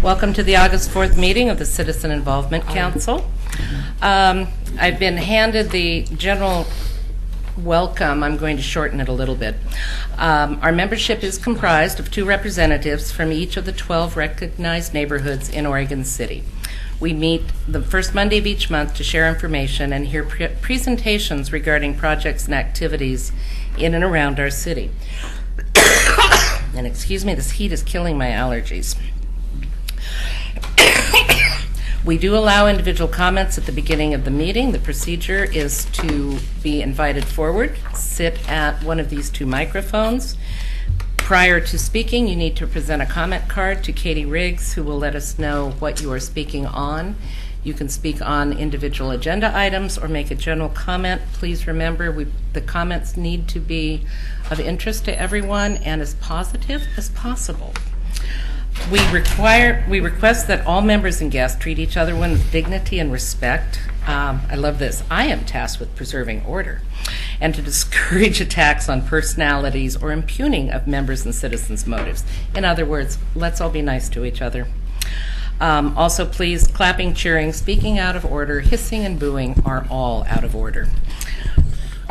Welcome to the August 4th meeting of the Citizen Involvement Council. I've been handed the general welcome. I'm going to shorten it a little bit. Our membership is comprised of 2 representatives from each of the 12 recognized neighborhoods in Oregon City. We meet the first Monday of each month to share information and hear presentations regarding projects and activities in and around our city. And excuse me, this heat is killing my allergies. We do allow individual comments at the beginning of the meeting. The procedure is to be invited forward, sit at one of these 2 microphones. Prior to speaking, you need to present a comment card to Katie Riggs, who will let us know what you are speaking on. You can speak on individual agenda items or make a general comment. Please remember, the comments need to be of interest to everyone and as positive as possible. We request that all members and guests treat each other with dignity and respect. I love this. I am tasked with preserving order and to discourage attacks on personalities or impugning of members and citizens' motives. In other words, let's all be nice to each other. Also, please, clapping, cheering, speaking out of order, hissing and booing are all out of order.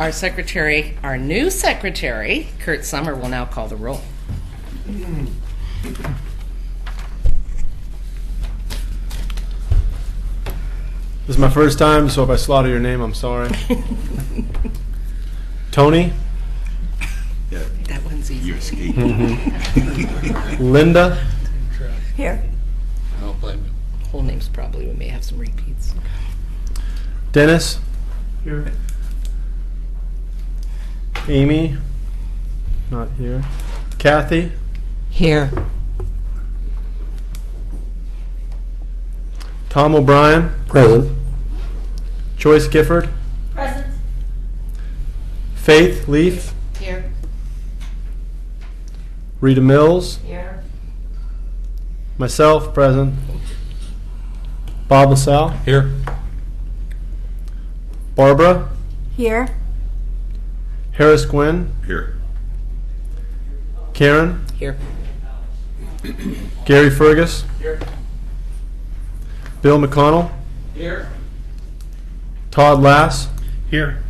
Our new secretary, Kurt Summer, will now call the roll. This is my first time, so if I slaughter your name, I'm sorry. Tony? Yeah. That one's easy. You escaped. Linda? Here. I don't blame you. Whole names probably, we may have some repeats. Dennis? Here. Amy? Not here. Kathy? Here. Tom O'Brien? Present. Joyce Gifford? Present. Faith Leaf? Here. Rita Mills? Here. Myself, present. Bob LaSalle? Here. Barbara? Here. Harris Gwynn? Here. Karen? Here. Gary Fergus? Here. Bill McConnell? Here. Todd Lass? Here.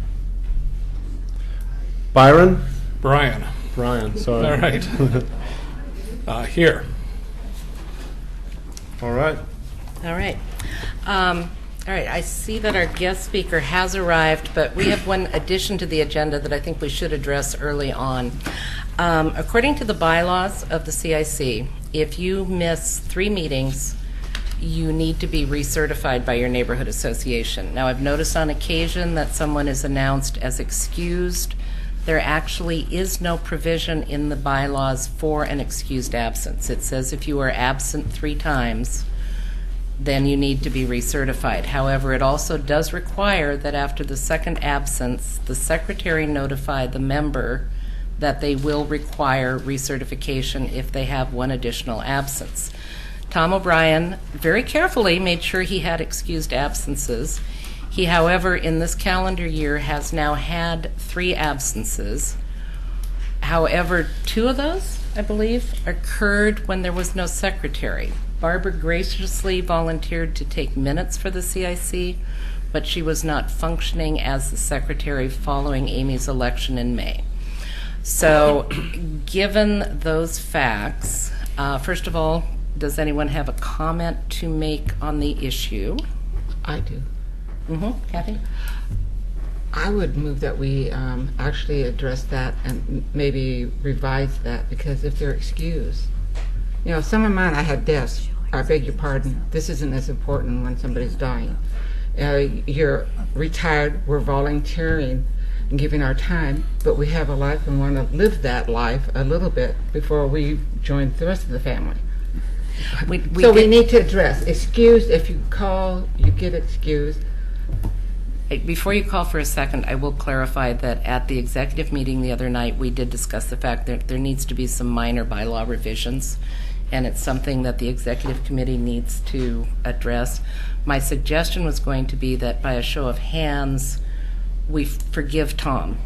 Byron? Brian. Sorry. All right. Here. All right. All right. All right, I see that our guest speaker has arrived, but we have one addition to the agenda that I think we should address early on. According to the bylaws of the CIC, if you miss 3 meetings, you need to be recertified by your neighborhood association. Now, I've noticed on occasion that someone is announced as excused. There actually is no provision in the bylaws for an excused absence. It says if you are absent 3 times, then you need to be recertified. However, it also does require that after the 2nd absence, the secretary notify the member that they will require recertification if they have 1 additional absence. Tom O'Brien very carefully made sure he had excused absences. He, however, in this calendar year has now had 3 absences. However, 2 of those, I believe, occurred when there was no secretary. Barbara graciously volunteered to take minutes for the CIC, but she was not functioning as the secretary following Amy's election in May. So, given those facts, first of all, does anyone have a comment to make on the issue? I do. Kathy? I would move that we actually address that and maybe revise that, because if they're excused, you know, some of mine I had deaths. I beg your pardon. This isn't as important when somebody's dying. You're retired. We're volunteering and giving our time, but we have a life and want to live that life a little bit before we join the rest of the family. We need to address excused. If you call, you get excused. Before you call for a second, I will clarify that at the executive meeting the other night, we did discuss the fact that there needs to be some minor bylaw revisions, and it's something that the executive committee needs to address. My suggestion was going to be that by a show of hands, we forgive Tom.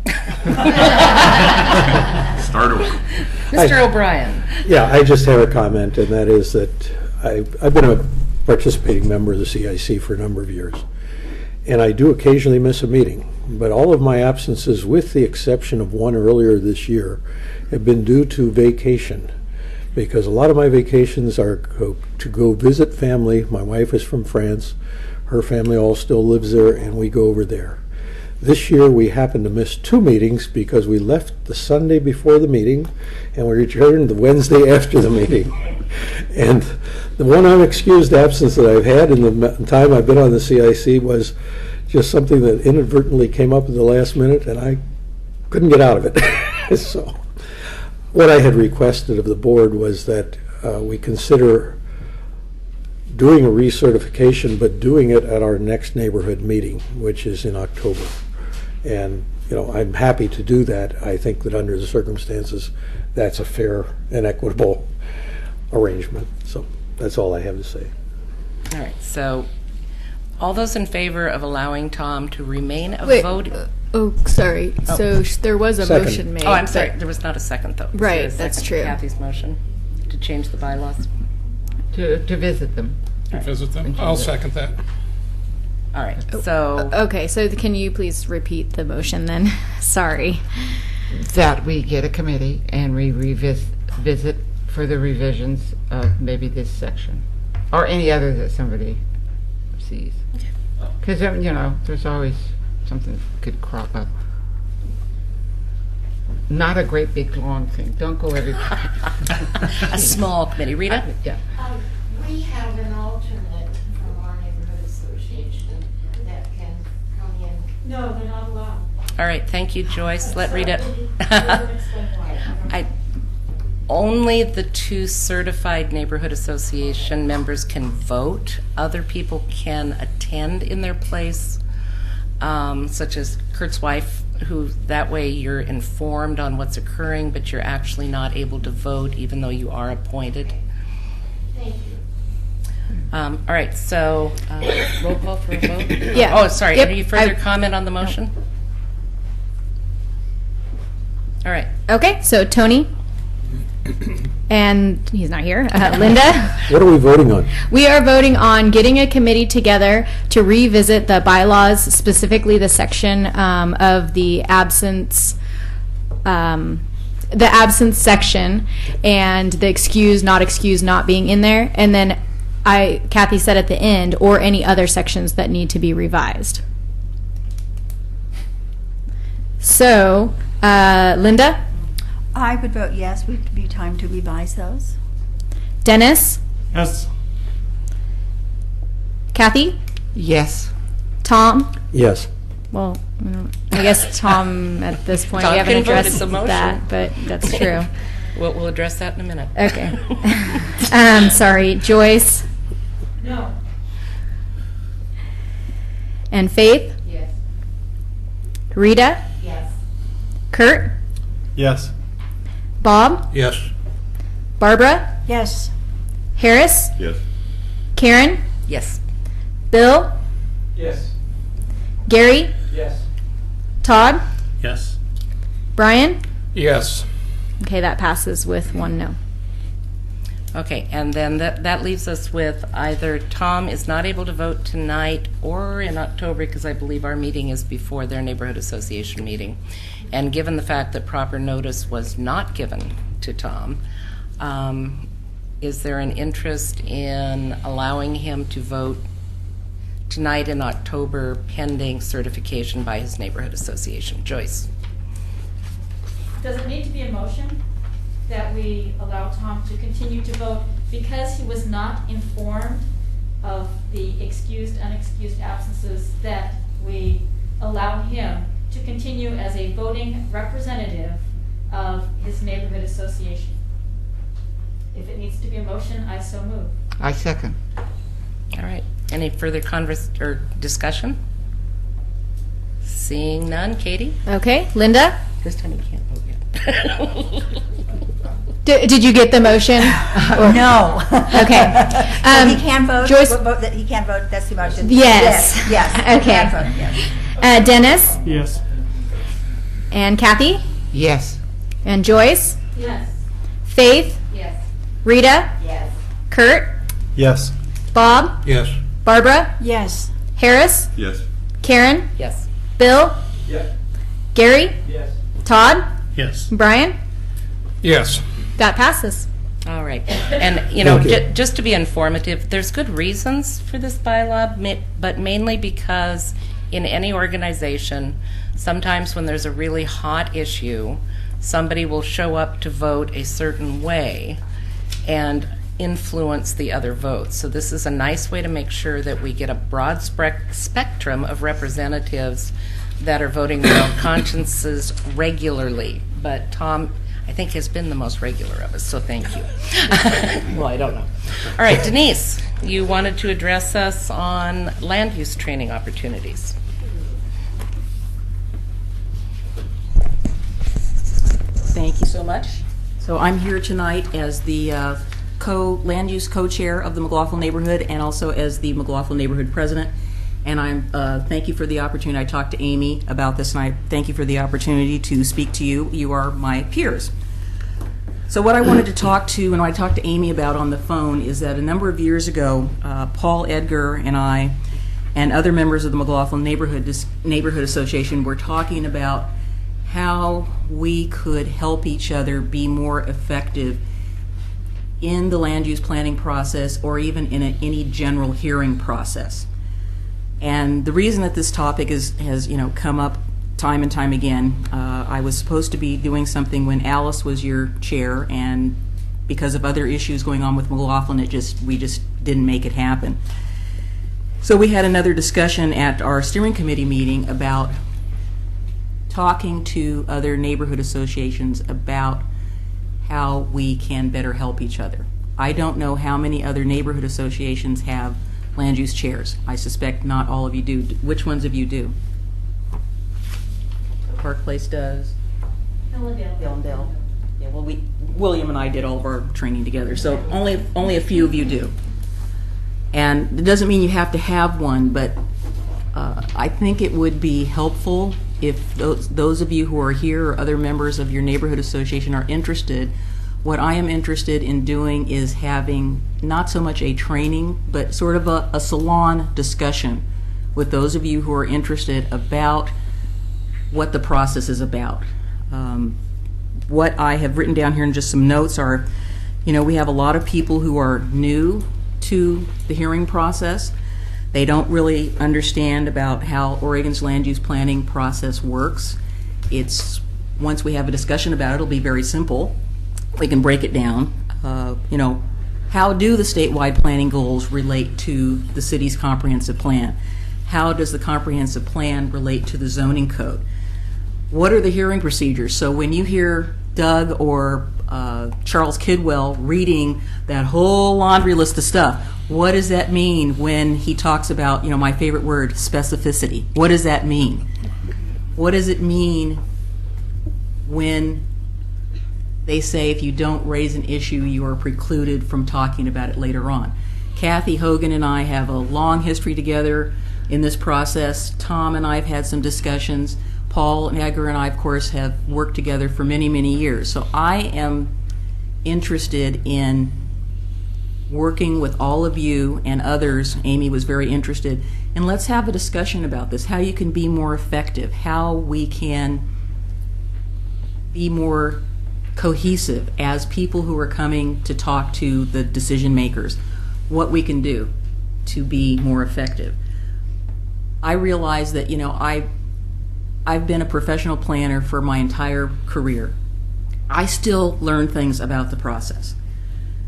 Start over. Mr. O'Brien. Yeah, I just have a comment, and that is that I've been a participating member of the CIC for a number of years, and I do occasionally miss a meeting, but all of my absences, with the exception of one earlier this year, have been due to vacation, because a lot of my vacations are to go visit family. My wife is from France. Her family all still lives there, and we go over there. This year, we happened to miss 2 meetings because we left the Sunday before the meeting, and we returned the Wednesday after the meeting. And the one unexcused absence that I've had in the time I've been on the CIC was just something that inadvertently came up at the last minute, and I couldn't get out of it. So what I had requested of the board was that we consider doing a recertification, but doing it at our next neighborhood meeting, which is in October. And, I'm happy to do that. I think that under the circumstances, that's a fair and equitable arrangement. So that's all I have to say. All right, so all those in favor of allowing Tom to remain a Wait, vote? sorry. Oh. So there was a Second. motion made. Oh, I'm sorry, but- there was not a second, though. Was there Right, a that's second to true. Kathy's motion to change the bylaws? To visit them. Visit them. I'll second that. All right, so, Okay, so can you please repeat the motion then? Sorry. That we get a committee and we visit for the revisions of maybe this section, or any other that somebody sees. Because, there's always something that could crop up. Not a great big long thing. Don't go every. a small committee. Rita? Yeah. We have an alternate from our neighborhood association that can come in. No, they're not allowed. All right, thank you, Joyce. Let Rita. Explain why. Only the 2 certified neighborhood association members can vote. Other people can attend in their place, such as Kurt's wife, who that way you're informed on what's occurring, but you're actually not able to vote even though you are appointed. Thank you. All right, so roll call for a vote? Yeah. Oh, sorry, Yep, any further comment on the motion? All right. Okay, so Tony, and he's not here, Linda. What are we voting on? We are voting on getting a committee together to revisit the bylaws, specifically the section of the absence section and the excused, not being in there. And then Kathy said at the end, or any other sections that need to be revised. So, Linda, I would vote yes. Would be time to revise those. Dennis, Yes. Kathy, Yes. Tom. Yes. Well, I guess Tom at this point, Tom we haven't can vote, addressed it's a motion. that, but that's true. We'll address that in a minute. Okay. Sorry, Joyce No. and Faith, Yes. Rita, Yes. Kurt, Yes. Bob, Yes. Barbara, Yes. Harris, Yes. Karen, Yes. Bill, Yes. Gary, Yes. Todd, Yes. Brian. Yes. Okay, that passes with 1 no. Okay, and then that leaves us with either Tom is not able to vote tonight or in October, because I believe our meeting is before their neighborhood association meeting. And given the fact that proper notice was not given to Tom, is there an interest in allowing him to vote tonight in October pending certification by his neighborhood association? Joyce? Does it need to be a motion that we allow Tom to continue to vote because he was not informed of the excused, unexcused absences, that we allow him to continue as a voting representative of his neighborhood association? If it needs to be a motion, I so move. I second. All right. Any further discussion? Seeing none. Katie? Okay, Linda, This time you can't vote yet. did you get the motion? No. Okay. So he can vote. Joyce- Vote that he can vote. That's the motion. Yes. Yes. He Okay. can vote, yes. Dennis Yes. and Kathy Yes. and Joyce, Yes. Faith, Yes. Rita, Yes. Kurt, Yes. Bob, Yes. Barbara, Yes. Harris, Yes. Karen, Yes. Bill, Yes. Gary, Yes. Todd, Yes. Brian. Yes. That passes. All right. And, you know, Thank you. just to be informative, there's good reasons for this bylaw, but mainly because in any organization, sometimes when there's a really hot issue, somebody will show up to vote a certain way and influence the other votes. So this is a nice way to make sure that we get a broad spectrum of representatives that are voting their own consciences regularly. But Tom, I think, has been the most regular of us, so thank you. Well, I don't know. All right, Denise, you wanted to address us on land use training opportunities. Thank you so much. So I'm here tonight as the land use co-chair of the McLaughlin neighborhood and also as the McLaughlin neighborhood president. And I'm thank you for the opportunity. I talked to Amy about this, and I thank you for the opportunity to speak to you. You are my peers. So what I wanted to talk to, and I talked to Amy about on the phone, is that a number of years ago, Paul Edgar and I and other members of the McLaughlin Neighborhood Association were talking about how we could help each other be more effective in the land use planning process or even in any general hearing process. And the reason that this topic has come up time and time again, I was supposed to be doing something when Alice was your chair, and because of other issues going on with McLaughlin, we just didn't make it happen. So we had another discussion at our steering committee meeting about talking to other neighborhood associations about how we can better help each other. I don't know how many other neighborhood associations have land use chairs. I suspect not all of you do. Which ones of you do? Park Place does. Hillendale. Yeah, well, William and I did all of our training together, so only a few of you do. And it doesn't mean you have to have one, but I think it would be helpful if those of you who are here or other members of your neighborhood association are interested. What I am interested in doing is having not so much a training, but sort of a salon discussion with those of you who are interested about what the process is about. What I have written down here in just some notes are, we have a lot of people who are new to the hearing process. They don't really understand about how Oregon's land use planning process works. Once we have a discussion about it, it'll be very simple. We can break it down. How do the statewide planning goals relate to the city's comprehensive plan? How does the comprehensive plan relate to the zoning code? What are the hearing procedures? So when you hear Doug or Charles Kidwell reading that whole laundry list of stuff, what does that mean when he talks about, my favorite word, specificity? What does that mean? What does it mean when they say if you don't raise an issue, you are precluded from talking about it later on? Kathy Hogan and I have a long history together in this process. Tom and I have had some discussions. Paul Edgar and I, of course, have worked together for many, many years. So I am interested in working with all of you and others. Amy was very interested. And let's have a discussion about this, how you can be more effective, how we can be more cohesive as people who are coming to talk to the decision makers, what we can do to be more effective. I realize that, I've been a professional planner for my entire career. I still learn things about the process.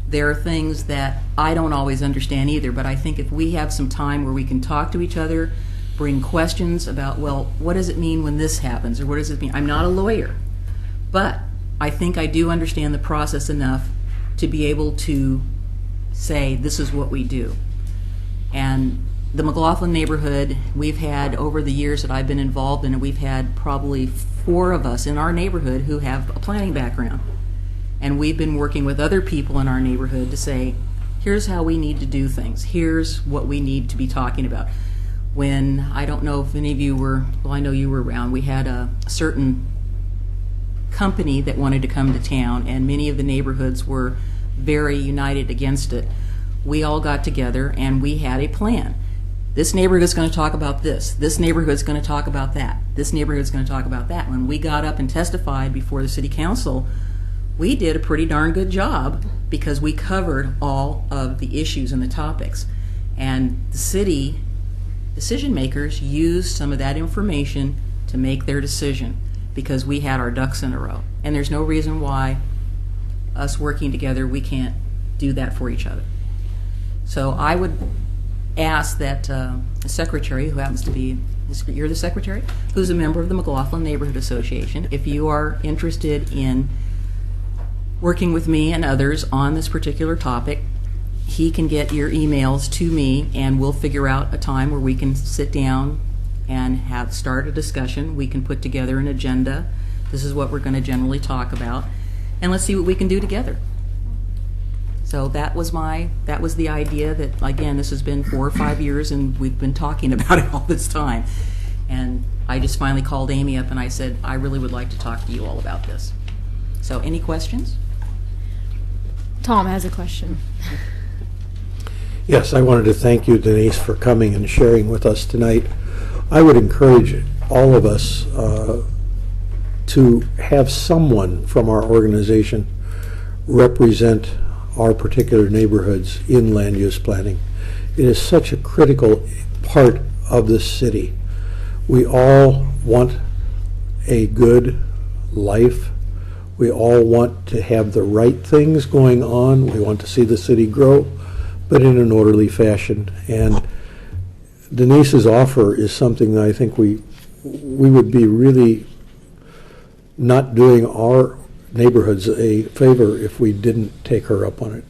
There are things that I don't always understand either, but I think if we have some time where we can talk to each other, bring questions about, well, what does it mean when this happens, or what does it mean? I'm not a lawyer, but I think I do understand the process enough to be able to say, this is what we do. And the McLaughlin neighborhood, we've had, over the years that I've been involved in it, we've had probably 4 of us in our neighborhood who have a planning background. And we've been working with other people in our neighborhood to say, here's how we need to do things. Here's what we need to be talking about. When, I don't know if any of you were, well, I know you were around, we had a certain company that wanted to come to town, and many of the neighborhoods were very united against it. we all got together and we had a plan. This neighborhood is going to talk about this. This neighborhood is going to talk about that. This neighborhood is going to talk about that. When we got up and testified before the city council, we did a pretty darn good job because we covered all of the issues and the topics. And the city decision makers used some of that information to make their decision because we had our ducks in a row. And there's no reason why us working together, we can't do that for each other. So I would ask that the secretary, who happens to be, you're the secretary, who's a member of the McLaughlin Neighborhood Association, if you are interested in working with me and others on this particular topic, he can get your emails to me and we'll figure out a time where we can sit down and start a discussion. We can put together an agenda. This is what we're going to generally talk about. And let's see what we can do together. So that was the idea that, again, this has been 4 or 5 years and we've been talking about it all this time. And I just finally called Amy up and I said, I really would like to talk to you all about this. So any questions? Tom has a question. Yes, I wanted to thank you, Denise, for coming and sharing with us tonight. I would encourage all of us to have someone from our organization represent our particular neighborhoods in land use planning. It is such a critical part of this city. We all want a good life. We all want to have the right things going on. We want to see the city grow, but in an orderly fashion. And Denise's offer is something that I think we would be really not doing our neighborhoods a favor if we didn't take her up on it.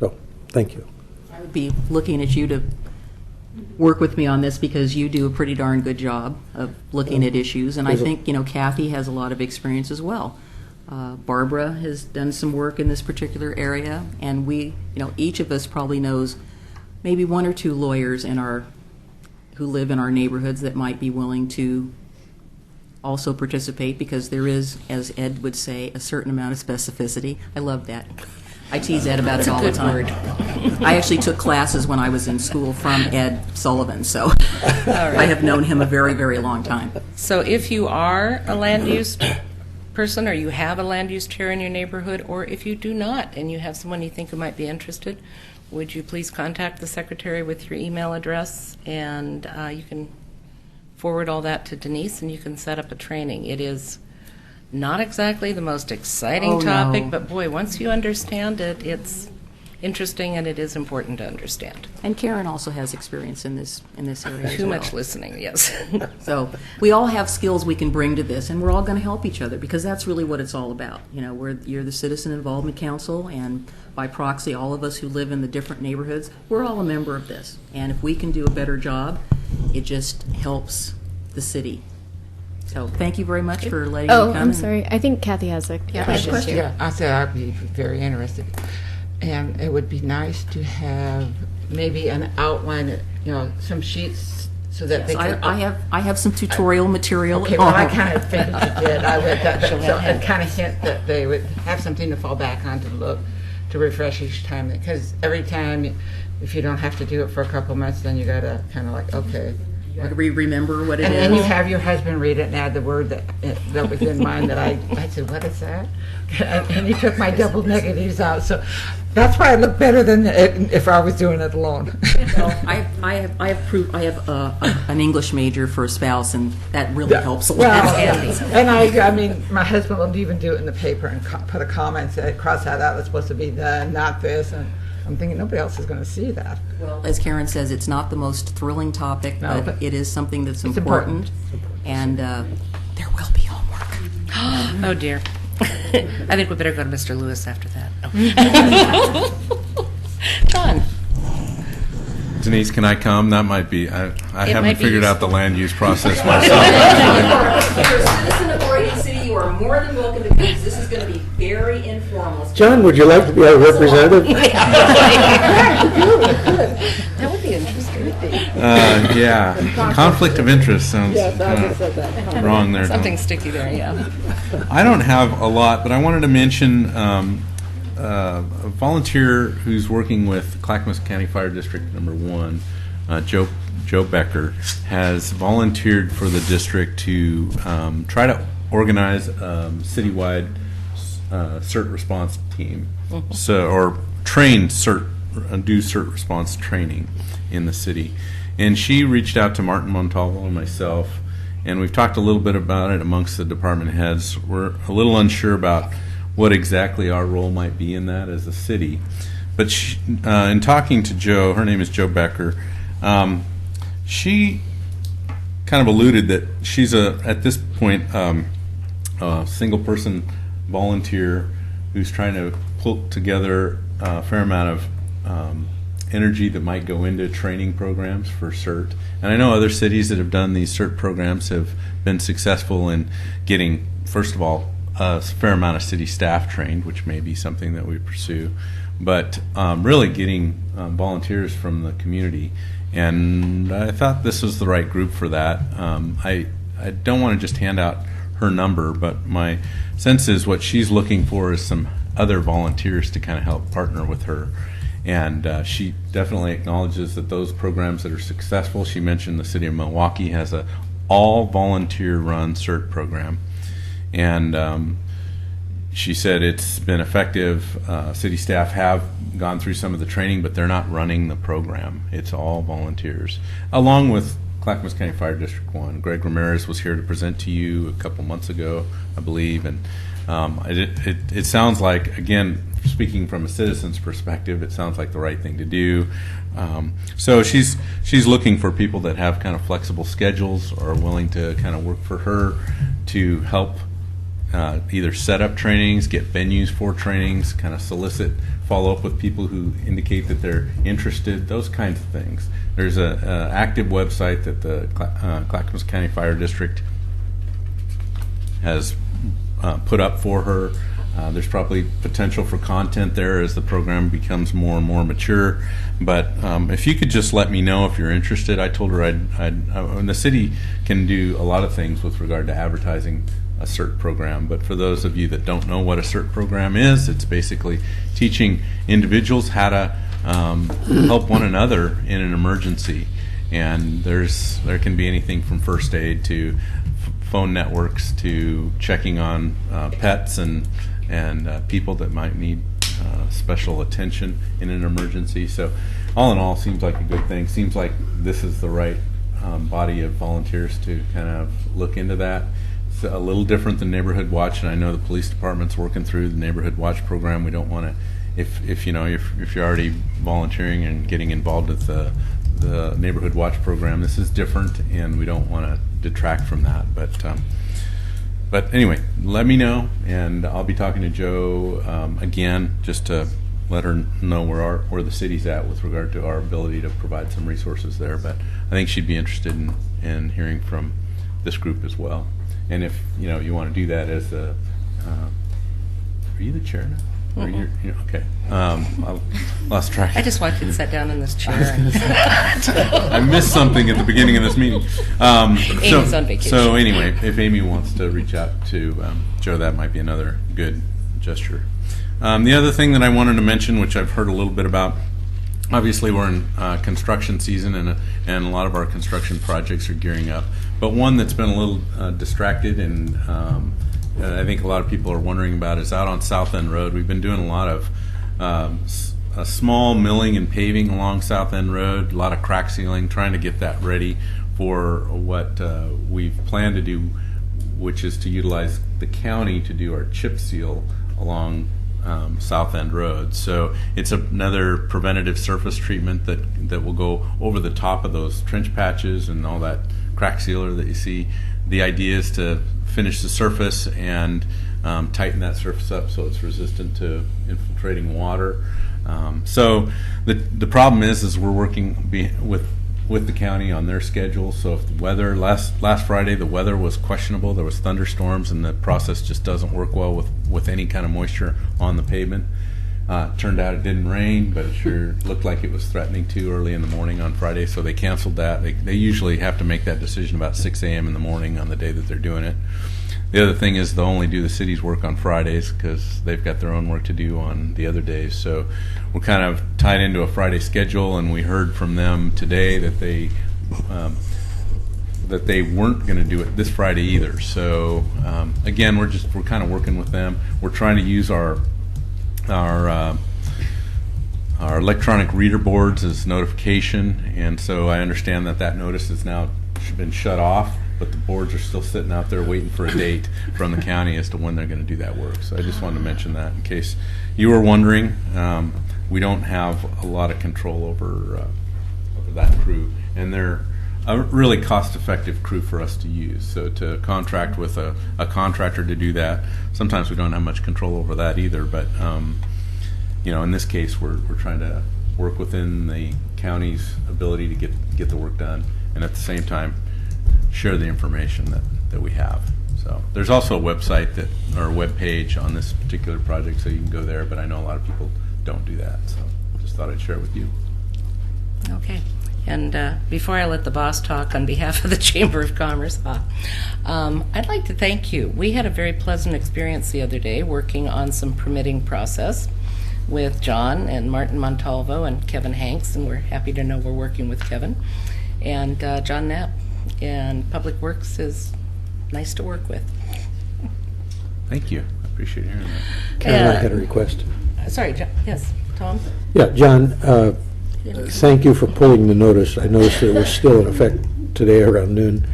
So, thank you. I would be looking at you to work with me on this because you do a pretty darn good job of looking at issues. And I think, Kathy has a lot of experience as well. Barbara has done some work in this particular area, and we, each of us probably knows maybe 1 or 2 lawyers who live in our neighborhoods that might be willing to also participate because there is, as Ed would say, a certain amount of specificity. I love that. I tease Ed about it all the time. I actually took classes when I was in school from Ed Sullivan, so I have known him a very, very long time. So if you are a land use person or you have a land use chair in your neighborhood, or if you do not and you have someone you think who might be interested, would you please contact the secretary with your email address, and you can forward all that to Denise and you can set up a training. It is not exactly the most exciting topic, but boy, once you understand it, it's interesting and it is important to understand. And Karen also has experience in this area as Too well. much listening, yes. So we all have skills we can bring to this, and we're all going to help each other because that's really what it's all about. You're the Citizen Involvement Council, and by proxy, all of us who live in the different neighborhoods, we're all a member of this. And if we can do a better job, it just helps the city. So thank you very much for letting me come. I'm sorry. I think Kathy has a question too. Yeah, I said I'd be very interested. And it would be nice to have maybe an outline, some sheets so that they can... I have some tutorial material. Okay, well, I kind of figured you did. I read that, so it kind of hint that they would have something to fall back on to refresh each time. Because every time, if you don't have to do it for a couple months, then you got to kind of like, okay. Remember what it is. And then you have your husband read it and add the word that was in mine that I said, what is that? And he took my double negatives out. So that's why I look better than if I was doing it alone. Well, I have an English major for a spouse, and that really helps a lot. Well, and I mean, my husband will even do it in the paper and put a comment, say, cross that out, it's supposed to be the, not this. And I'm thinking nobody else is going to see that. Well, as Karen says, it's not the most thrilling topic, No, but it is something that's it's important. And there will be homework. Oh, dear. I think we better go to Mr. Lewis after that. Oh. John. Denise, can I come? That might be, I haven't might be figured out useful. the land use process myself. If you're a citizen of Oregon City, you are more than welcome to come. This is going to be very informal. John, would you like to be our representative? That would be interesting. Yeah, conflict of interest sounds wrong there. Something sticky there, yeah. I don't have a lot, but I wanted to mention a volunteer who's working with Clackamas County Fire District Number 1, Joe Becker, has volunteered for the district to try to organize citywide CERT response team, or train do CERT response training in the city. And she reached out to Martin Montalvo and myself, and we've talked a little bit about it amongst the department heads. We're a little unsure about what exactly our role might be in that as a city. But she, in talking to Joe, her name is Joe Becker, she kind of alluded that she's at this point a single person volunteer who's trying to pull together a fair amount of energy that might go into training programs for CERT. And I know other cities that have done these CERT programs have been successful in getting, first of all, a fair amount of city staff trained, which may be something that we pursue, but really getting volunteers from the community. And I thought this was the right group for that. I don't want to just hand out her number, but my sense is what she's looking for is some other volunteers to kind of help partner with her. And she definitely acknowledges that those programs that are successful, she mentioned the city of Milwaukee has a all volunteer run CERT program. And she said it's been effective. City staff have gone through some of the training, but they're not running the program. It's all volunteers. Along with Clackamas County Fire District 1. Greg Ramirez was here to present to you a couple months ago, I believe. And it sounds like, again, speaking from a citizen's perspective, it sounds like the right thing to do. So she's looking for people that have kind of flexible schedules or are willing to kind of work for her to help either set up trainings, get venues for trainings, kind of solicit, follow up with people who indicate that they're interested, those kinds of things. There's an active website that the Clackamas County Fire District has put up for her. There's probably potential for content there as the program becomes more and more mature. But if you could just let me know if you're interested. I told her and the city can do a lot of things with regard to advertising a CERT program. But for those of you that don't know what a CERT program is, it's basically teaching individuals how to help one another in an emergency. And there can be anything from first aid to phone networks to checking on pets and people that might need special attention in an emergency. So all in all, seems like a good thing. Seems like this is the right body of volunteers to kind of look into that. It's a little different than Neighborhood Watch, and I know the police department's working through the Neighborhood Watch program. We don't want to, if you're already volunteering and getting involved with the Neighborhood Watch program, this is different, and we don't want to detract from that. But anyway, let me know, and I'll be talking to Joe again just to let her know where the city's at with regard to our ability to provide some resources there. But I think she'd be interested in hearing from this group as well. And if you want to do that as a, are you the chair now? Or you're okay. I lost track. I just want you to sit down in this chair. I missed something at the beginning of this meeting. Amy's on vacation. So anyway, if Amy wants to reach out to Joe, that might be another good gesture. The other thing that I wanted to mention, which I've heard a little bit about, obviously we're in construction season, and a lot of our construction projects are gearing up. But one that's been a little distracted and I think a lot of people are wondering about is out on South End Road. We've been doing a lot of a small milling and paving along South End Road, a lot of crack sealing, trying to get that ready for what we've planned to do, which is to utilize the county to do our chip seal along South End Road. So it's another preventative surface treatment that will go over the top of those trench patches and all that crack sealer that you see. The idea is to finish the surface and tighten that surface up so it's resistant to infiltrating water. So the problem is we're working with the county on their schedule. So if the weather last Friday, the weather was questionable, there was thunderstorms, and the process just doesn't work well with any kind of moisture on the pavement. Turned out it didn't rain, but it sure looked like it was threatening to early in the morning on Friday, so they canceled that. They usually have to make that decision about 6 a.m. in the morning on the day that they're doing it. The other thing is they'll only do the city's work on Fridays because they've got their own work to do on the other days. So we're kind of tied into a Friday schedule, and we heard from them today that they weren't going to do it this Friday either. So again, we're kind of working with them. We're trying to use our electronic reader boards as notification, and so I understand that notice has now been shut off, but the boards are still sitting out there waiting for a date from the county as to when they're going to do that work. So I just wanted to mention that in case you were wondering. We don't have a lot of control over that crew, and they're a really cost-effective crew for us to use. So to contract with a contractor to do that, sometimes we don't have much control over that either, but in this case, we're trying to work within the county's ability to get the work done, and at the same time, share the information that we have. So there's also a website or a web page on this particular project, so you can go there. But I know a lot of people don't do that, so just thought I'd share it with you. Okay. And before I let the boss talk on behalf of the Chamber of Commerce, I'd like to thank you. We had a very pleasant experience the other day working on some permitting process with John and Martin Montalvo and Kevin Hanks, and we're happy to know we're working with Kevin. And John Knapp, and Public Works is nice to work with. Thank you. I appreciate hearing that. Karen, I had a request. Sorry, John. Yes, Tom? Yeah, John, thank you for pulling the notice. I noticed it was still in effect today around noon,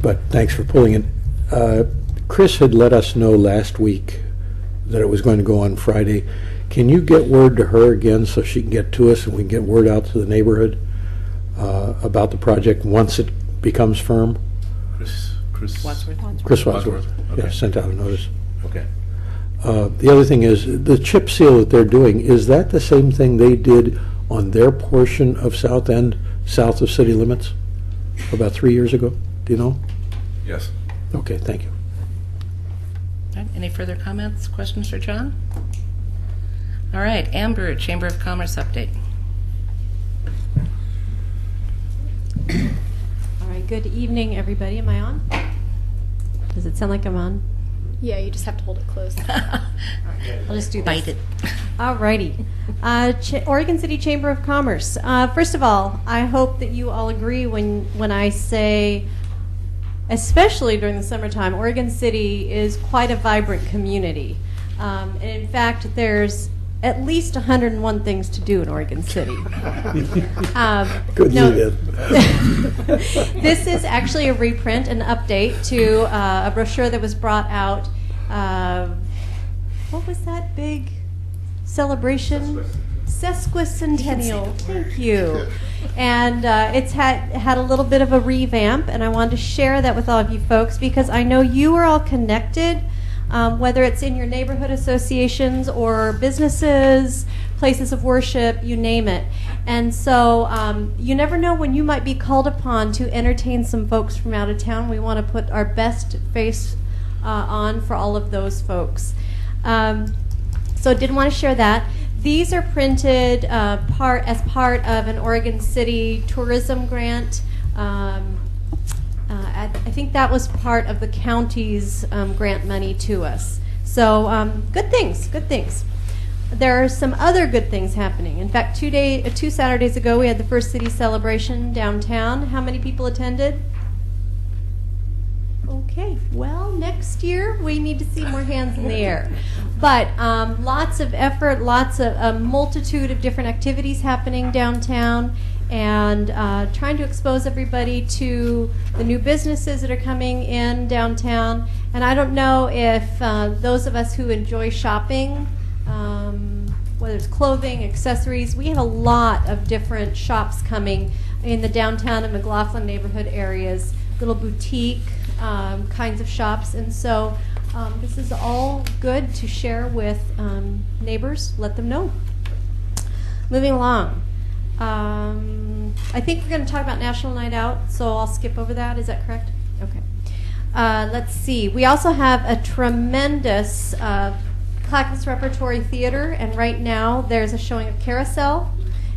but thanks for pulling it. Chris had let us know last week that it was going to go on Friday. Can you get word to her again so she can get to us and we can get word out to the neighborhood about the project once it becomes firm? Chris Wadsworth? Chris Wadsworth. Okay. Yeah, sent out a notice. Okay. The other thing is, the chip seal that they're doing, is that the same thing they did on their portion of South End, south of city limits, about 3 years ago? Do you know? Yes. Okay, thank you. All right, any further comments, questions for John? All right, Amber, Chamber of Commerce update. All right, good evening, everybody. Am I on? Does it sound like I'm on? Yeah, you just have to hold it close. I'll just do this. Bite it. All righty. Oregon City Chamber of Commerce. First of all, I hope that you all agree when I say, especially during the summertime, Oregon City is quite a vibrant community. And in fact, there's at least 101 things to do in Oregon City. Good lead-in. This is actually a reprint, an update to a brochure that was brought out. What was that big celebration? Sesquicentennial. Thank you. And it's had a little bit of a revamp, and I wanted to share that with all of you folks because I know you are all connected. Whether it's in your neighborhood associations or businesses, places of worship, you name it. And so you never know when you might be called upon to entertain some folks from out of town. We want to put our best face on for all of those folks. So did want to share that. These are printed as part of an Oregon City tourism grant. I think that was part of the county's grant money to us. So good things, good things. There are some other good things happening. In fact, 2 Saturdays ago, we had the first city celebration downtown. How many people attended? Okay, well, next year we need to see more hands in the air. But lots of effort, lots of a multitude of different activities happening downtown, and trying to expose everybody to the new businesses that are coming in downtown. And I don't know if those of us who enjoy shopping, whether it's clothing, accessories, we have a lot of different shops coming in the downtown and McLaughlin neighborhood areas, little boutique kinds of shops. And so this is all good to share with neighbors, let them know. Moving along. I think we're going to talk about National Night Out, so I'll skip over that. Is that correct? Okay. Let's see. We also have a tremendous Clackamas Repertory Theater, and right now there's a showing of Carousel,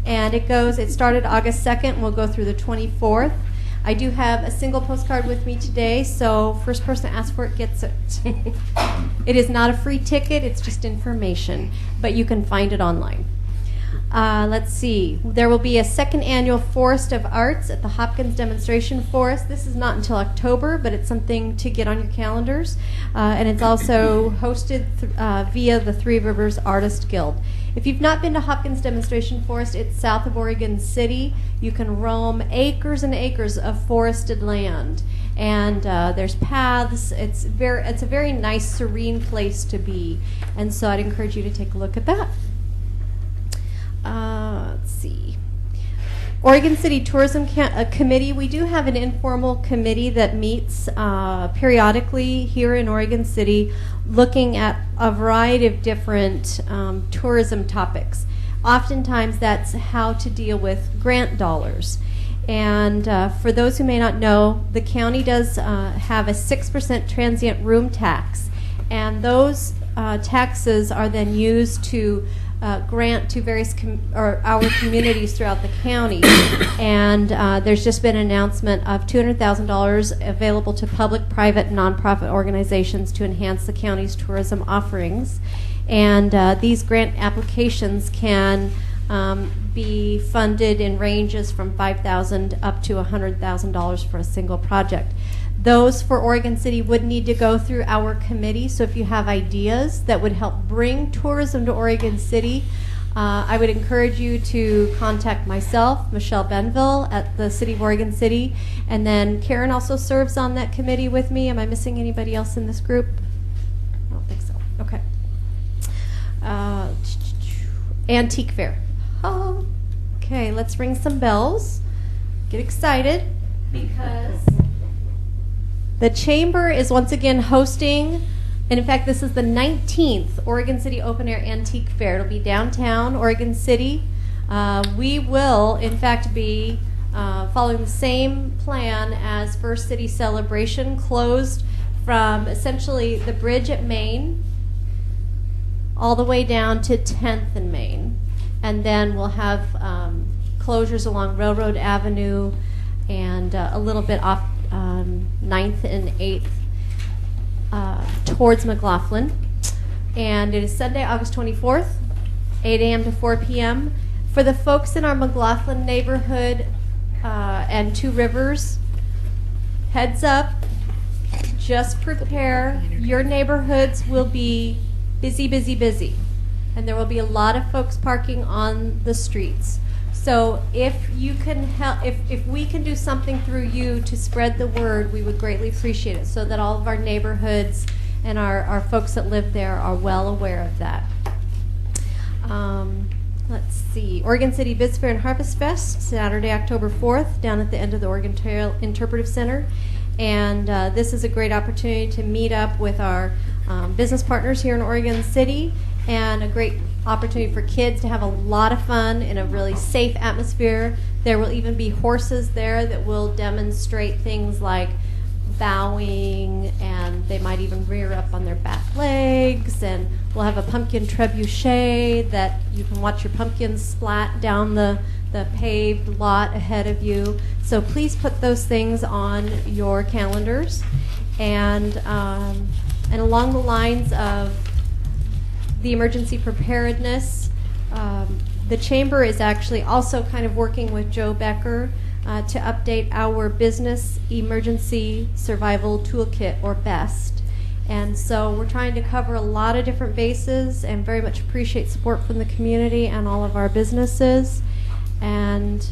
and it started August 2nd and will go through the 24th. I do have a single postcard with me today, so first person to ask for it gets it. It is not a free ticket, it's just information, but you can find it online. Let's see. There will be a second annual Forest of Arts at the Hopkins Demonstration Forest. This is not until October, but it's something to get on your calendars. And it's also hosted via the Three Rivers Artist Guild. If you've not been to Hopkins Demonstration Forest, it's south of Oregon City. You can roam acres and acres of forested land. And there's paths. It's a very nice, serene place to be. And so I'd encourage you to take a look at that. Let's see. Oregon City Tourism Committee. We do have an informal committee that meets periodically here in Oregon City, looking at a variety of different tourism topics. Oftentimes that's how to deal with grant dollars. And for those who may not know, the county does have a 6% transient room tax. And those taxes are then used to grant to various our communities throughout the county. And there's just been an announcement of $200,000 available to public, private, and nonprofit organizations to enhance the county's tourism offerings. And these grant applications can be funded in ranges from $5,000 up to $100,000 for a single project. Those for Oregon City would need to go through our committee, so if you have ideas that would help bring tourism to Oregon City, I would encourage you to contact myself, Michelle Benville, at the City of Oregon City, and then Karen also serves on that committee with me. Am I missing anybody else in this group? I don't think so. Okay. Antique Fair. Oh, okay, let's ring some bells. Get excited, because the Chamber is once again hosting, and in fact this is the 19th Oregon City Open Air Antique Fair. It'll be downtown Oregon City. We will in fact be following the same plan as First City Celebration, closed from essentially the bridge at Main all the way down to 10th and Main. And then we'll have closures along Railroad Avenue and a little bit off 9th and 8th towards McLaughlin. And it is Sunday, August 24th, 8 a.m. to 4 p.m. For the folks in our McLaughlin neighborhood and Two Rivers, heads up, just prepare. Your neighborhoods will be busy, busy, busy. And there will be a lot of folks parking on the streets. So if you can help, if we can do something through you to spread the word, we would greatly appreciate it, so that all of our neighborhoods and our folks that live there are well aware of that. Let's see. Oregon City Biz Fair and Harvest Fest, Saturday, October 4th, down at the end of the Oregon Trail Interpretive Center. And this is a great opportunity to meet up with our business partners here in Oregon City, and a great opportunity for kids to have a lot of fun in a really safe atmosphere. There will even be horses there that will demonstrate things like bowing, and they might even rear up on their back legs, and we'll have a pumpkin trebuchet that you can watch your pumpkins splat down the paved lot ahead of you. So please put those things on your calendars. And along the lines of the emergency preparedness, the Chamber is actually also kind of working with Joe Becker to update our Business Emergency Survival Toolkit, or BEST. And so we're trying to cover a lot of different bases, and very much appreciate support from the community and all of our businesses. And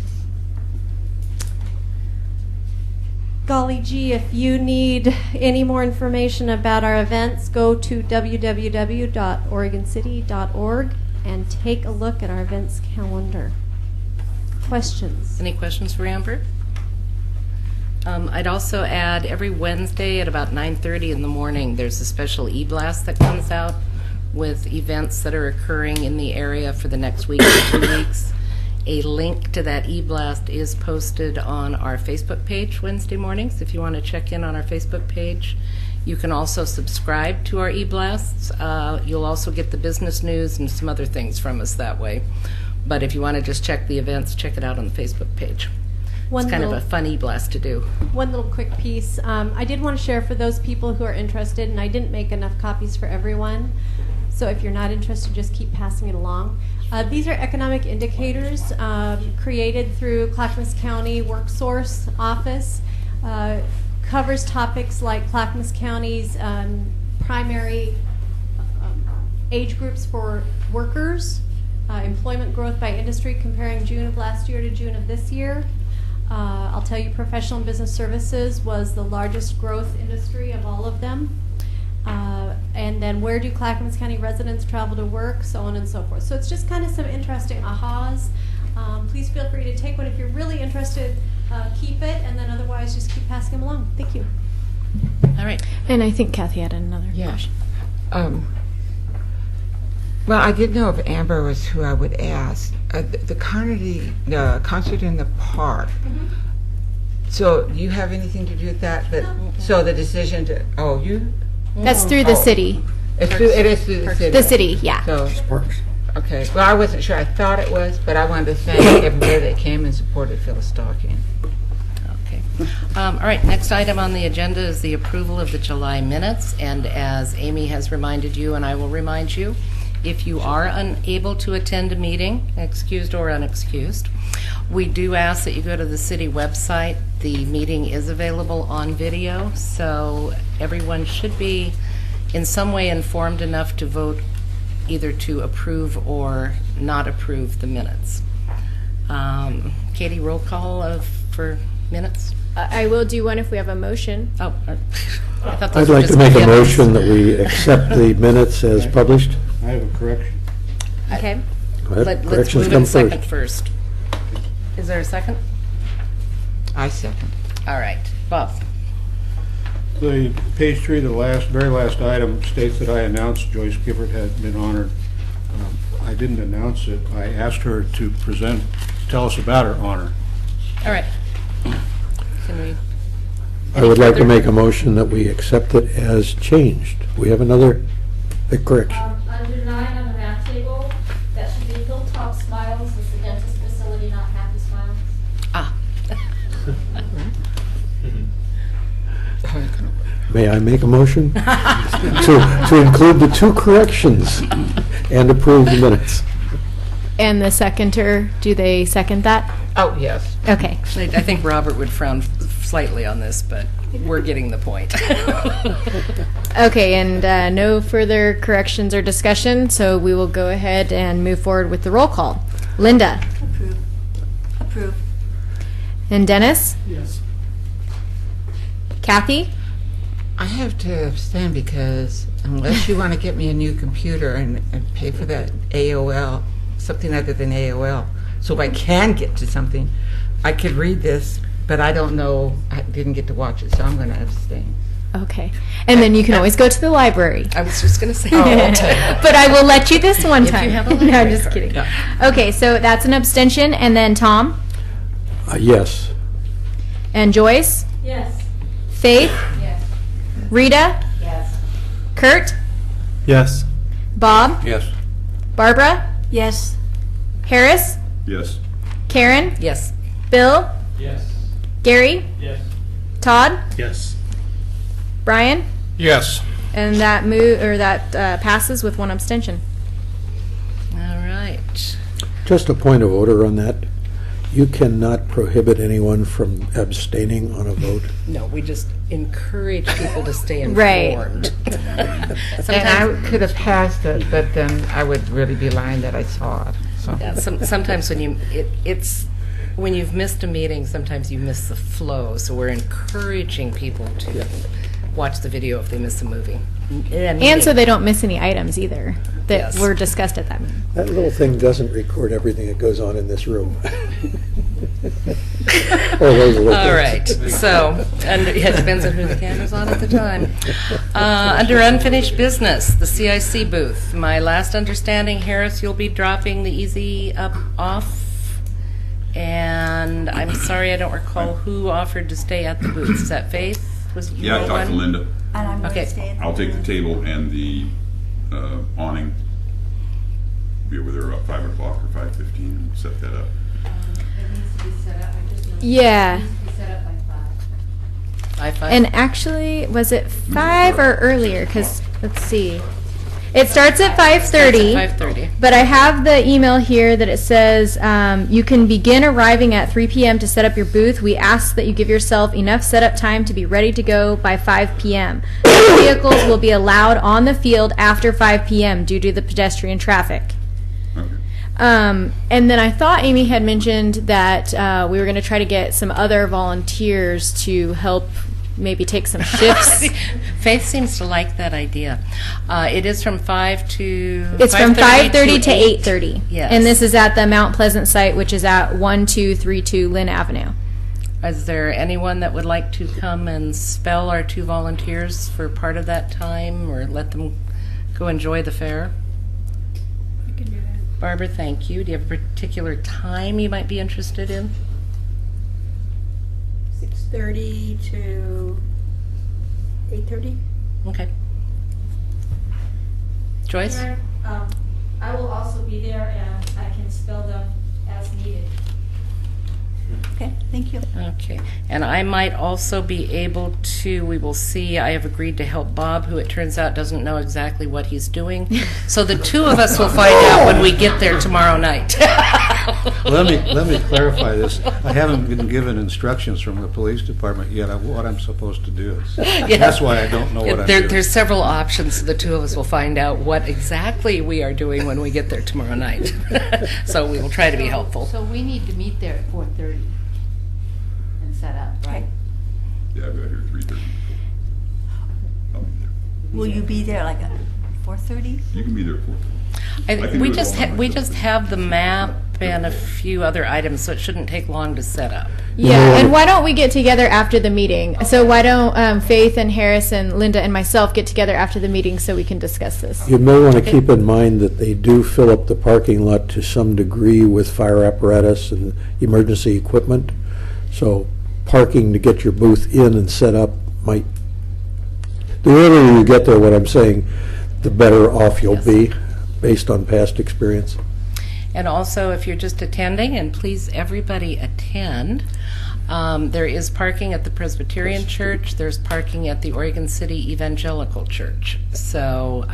golly gee, if you need any more information about our events, go to www.oregoncity.org and take a look at our events calendar. Questions? Any questions for Amber? I'd also add, every Wednesday at about 9:30 in the morning, there's a special e-blast that comes out with events that are occurring in the area for the next week or 2 weeks. A link to that e-blast is posted on our Facebook page Wednesday mornings, if you want to check in on our Facebook page. You can also subscribe to our e-blasts. You'll also get the business news and some other things from us that way. But if you want to just check the events, check it out on the Facebook page. One It's kind of little- a fun e-blast to do. One little quick piece. I did want to share for those people who are interested, and I didn't make enough copies for everyone. So if you're not interested, just keep passing it along. These are economic indicators created through Clackamas County WorkSource office. Covers topics like Clackamas County's primary age groups for workers, employment growth by industry comparing June of last year to June of this year. I'll tell you, professional and business services was the largest growth industry of all of them. And then where do Clackamas County residents travel to work, so on and so forth. So it's just kind of some interesting ahas. Please feel free to take one. If you're really interested, keep it, and then otherwise just keep passing them along. Thank you. All right. And I think Kathy had another question. Well, I didn't know if Amber was who I would ask. The Carnegie concert in the park. So, do you have anything to do with that? So the decision to That's through the city. It is through the city. The city, yeah. So, okay. Well, I wasn't sure. I thought it was, but I wanted to thank everybody that came and supported Phyllis Stocking. Okay. All right, next item on the agenda is the approval of the July minutes. And as Amy has reminded you, and I will remind you, if you are unable to attend a meeting, excused or unexcused, we do ask that you go to the city website. The meeting is available on video, so everyone should be in some way informed enough to vote either to approve or not approve the minutes. Katie, roll call for minutes? I will do one if we have a motion. Oh, I thought I'd those were like to just make a minutes. motion that we accept the minutes as published. I have a correction. Okay. Go ahead. Let's Corrections move come in second first. first. Is there a second? I second. All right. Bob? The page 3, the very last item states that I announced Joyce Gifford had been honored. I didn't announce it. I asked her to tell us about her honor. All right. Can we? I would like to make a motion that we accept it as changed. We have another correction. Under 9 on the math table, that should be Hilltop Smiles, it's the dentist facility, not Happy Smiles. Ah. May I make a motion to include the two corrections and approve the minutes? And the seconder, do they second that? Oh, yes. Okay. I think Robert would frown slightly on this, but we're getting the point. Okay, and no further corrections or discussion, so we will go ahead and move forward with the roll call. Linda? Approve. Approve. And Dennis? Yes. Kathy? I have to abstain because unless you want to get me a new computer and pay for that AOL, something other than AOL, so if I can get to something, I could read this, but I don't know, I didn't get to watch it, so I'm going to abstain. Okay. And then you can always go to the library. I was just going to say But that. I will let you this one If you time. have a No, library I'm just card. kidding. Okay, so that's an abstention. And then Tom? Yes. And Joyce? Yes. Faith? Yes. Rita? Yes. Kurt? Yes. Bob? Yes. Barbara? Yes. Harris? Yes. Karen? Yes. Bill? Yes. Gary? Yes. Todd? Yes. Brian? Yes. And that passes with one abstention. All right. Just a point of order on that. You cannot prohibit anyone from abstaining on a vote. No, we just encourage people to stay Right. informed. And Sometimes, I could have passed it, but then I would really be lying that I saw it. So. yeah, sometimes when you've missed a meeting, sometimes you miss the flow. So we're encouraging people to watch the video if they miss a movie. And so they don't miss any items either that Yes. were discussed at that meeting. That little thing doesn't record everything that goes on in this room. Or those little All things. right, so, and it depends on who the camera's on at the time. Under unfinished business, the CIC booth. My last understanding, Harris, you'll be dropping the easy off. And I'm sorry, I don't recall who offered to stay at the booth. Is that Faith? Was you Yeah, I the talked to one? Linda. And I'm going Okay. to stay in. I'll take the table and the awning. Be over there about 5 o'clock or 5:15 and set that up. It needs to be set up, I just need Yeah. Five. And actually, was it 5 or earlier? Because, let's see. It starts at 5:30. 5:30. But I have the email here that it says you can begin arriving at 3 p.m. to set up your booth. We ask that you give yourself enough setup time to be ready to go by 5 p.m. Vehicles will be allowed on the field after 5 p.m. due to the pedestrian traffic. And then I thought Amy had mentioned that we were going to try to get some other volunteers to help maybe take some shifts. Faith seems to like that idea. It is from 5 to... It's from 5:30 to 8:30. Yes. And this is at the Mount Pleasant site, which is at 1232 Lynn Avenue. Is there anyone that would like to come and spell our 2 volunteers for part of that time, or let them go enjoy the fair? You can do that. Barbara, thank you. Do you have a particular time you might be interested in? 6:30 to 8:30. Okay. Joyce? Karen, I will also be there, and I can spell them as needed. Okay, thank you. Okay. And I might also be able to, we will see, I have agreed to help Bob, who it turns out doesn't know exactly what he's doing. So the 2 of us will find out when we get there tomorrow night. Let me clarify this. I haven't been given instructions from the police department yet on what I'm supposed to do. That's why I don't know what I'm doing. There's several options, so the 2 of us will find out what exactly we are doing when we get there tomorrow night. So we will try to be helpful. So we need to meet there at 4:30 and set up, right? Yeah, I've got here 3:30. I'll be there. Will you be there like at 4:30? You can be there at 4:30. We just have the map and a few other items, so it shouldn't take long to set up. Yeah, and why don't we get together after the meeting? So why don't Faith and Harris and Linda and myself get together after the meeting so we can discuss this? You may want to keep in mind that they do fill up the parking lot to some degree with fire apparatus and emergency equipment. So parking to get your booth in and set up might, the earlier you get there, what I'm saying, the better off you'll be based on past experience. And also, if you're just attending, and please everybody attend, there is parking at the Presbyterian Church, there's parking at the Oregon City Evangelical Church. So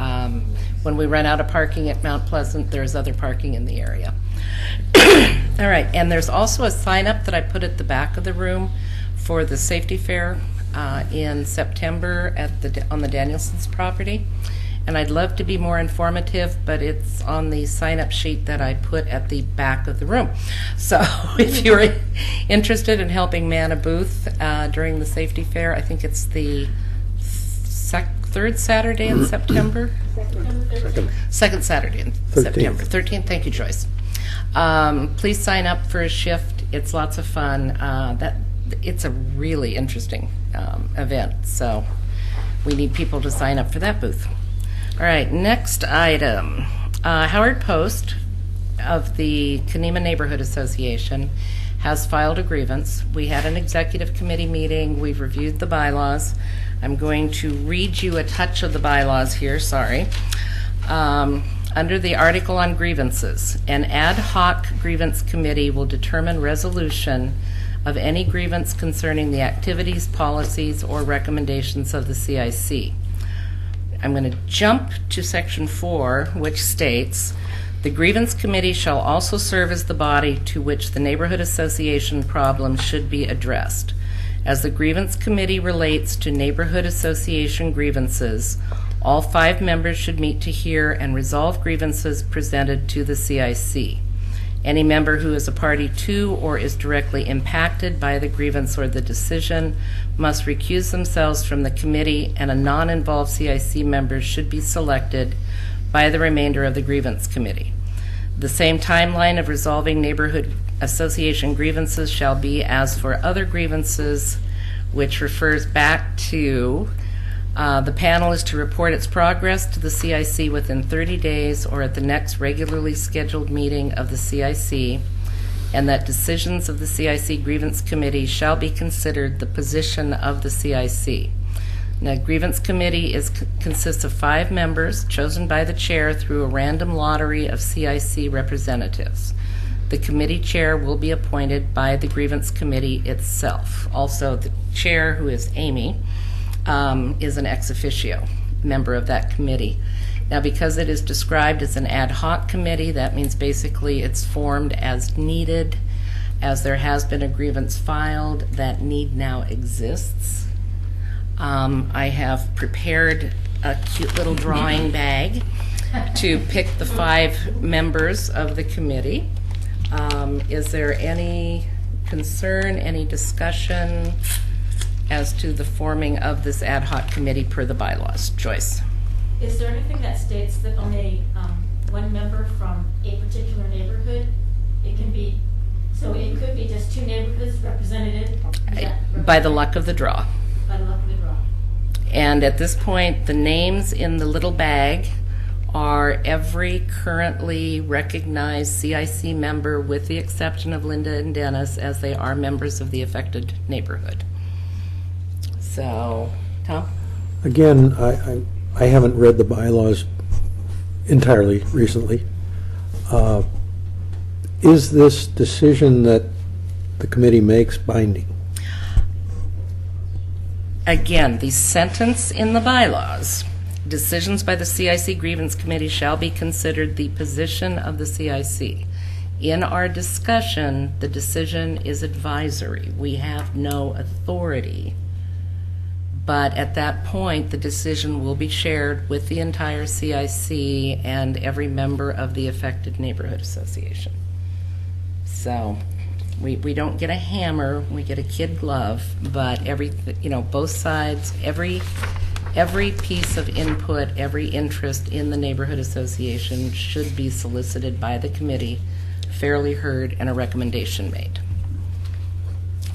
when we run out of parking at Mount Pleasant, there's other parking in the area. All right, and there's also a sign up that I put at the back of the room for the safety fair in September at on the Danielson's property. And I'd love to be more informative, but it's on the sign-up sheet that I put at the back of the room. So if you're interested in helping man a booth during the safety fair, I think it's the 3rd Saturday in September? Second Saturday in September. 13th. Thank you, Joyce. Please sign up for a shift. It's lots of fun. It's a really interesting event, so we need people to sign up for that booth. All right, next item. Howard Post of the Kanema Neighborhood Association has filed a grievance. We had an executive committee meeting. We've reviewed the bylaws. I'm going to read you a touch of the bylaws here, sorry. Under the article on grievances, an ad hoc grievance committee will determine resolution of any grievance concerning the activities, policies, or recommendations of the CIC. I'm going to jump to section 4, which states, the grievance committee shall also serve as the body to which the neighborhood association problem should be addressed. As the grievance committee relates to neighborhood association grievances, all 5 members should meet to hear and resolve grievances presented to the CIC. Any member who is a party to or is directly impacted by the grievance or the decision must recuse themselves from the committee, and a non-involved CIC member should be selected by the remainder of the grievance committee. The same timeline of resolving neighborhood association grievances shall be as for other grievances, which refers back to the panel is to report its progress to the CIC within 30 days or at the next regularly scheduled meeting of the CIC, and that decisions of the CIC Grievance Committee shall be considered the position of the CIC. Now, Grievance Committee consists of 5 members chosen by the chair through a random lottery of CIC representatives. The committee chair will be appointed by the grievance committee itself. Also, the chair, who is Amy, is an ex officio member of that committee. Now, because it is described as an ad hoc committee, that means basically it's formed as needed. As there has been a grievance filed, that need now exists. I have prepared a cute little drawing bag to pick the 5 members of the committee. Is there any concern, any discussion as to the forming of this ad hoc committee per the bylaws? Joyce? Is there anything that states that only one member from a particular neighborhood? It can be, so it could be just 2 neighborhoods represented? By the luck of the draw. By the luck of the draw. And at this point, the names in the little bag are every currently recognized CIC member, with the exception of Linda and Dennis, as they are members of the affected neighborhood. So, Tom? Again, I haven't read the bylaws entirely recently. Is this decision that the committee makes binding? Again, the sentence in the bylaws, decisions by the CIC Grievance Committee shall be considered the position of the CIC. In our discussion, the decision is advisory. We have no authority. But at that point, the decision will be shared with the entire CIC and every member of the affected neighborhood association. So we don't get a hammer, we get a kid glove, but both sides, every piece of input, every interest in the neighborhood association should be solicited by the committee, fairly heard, and a recommendation made.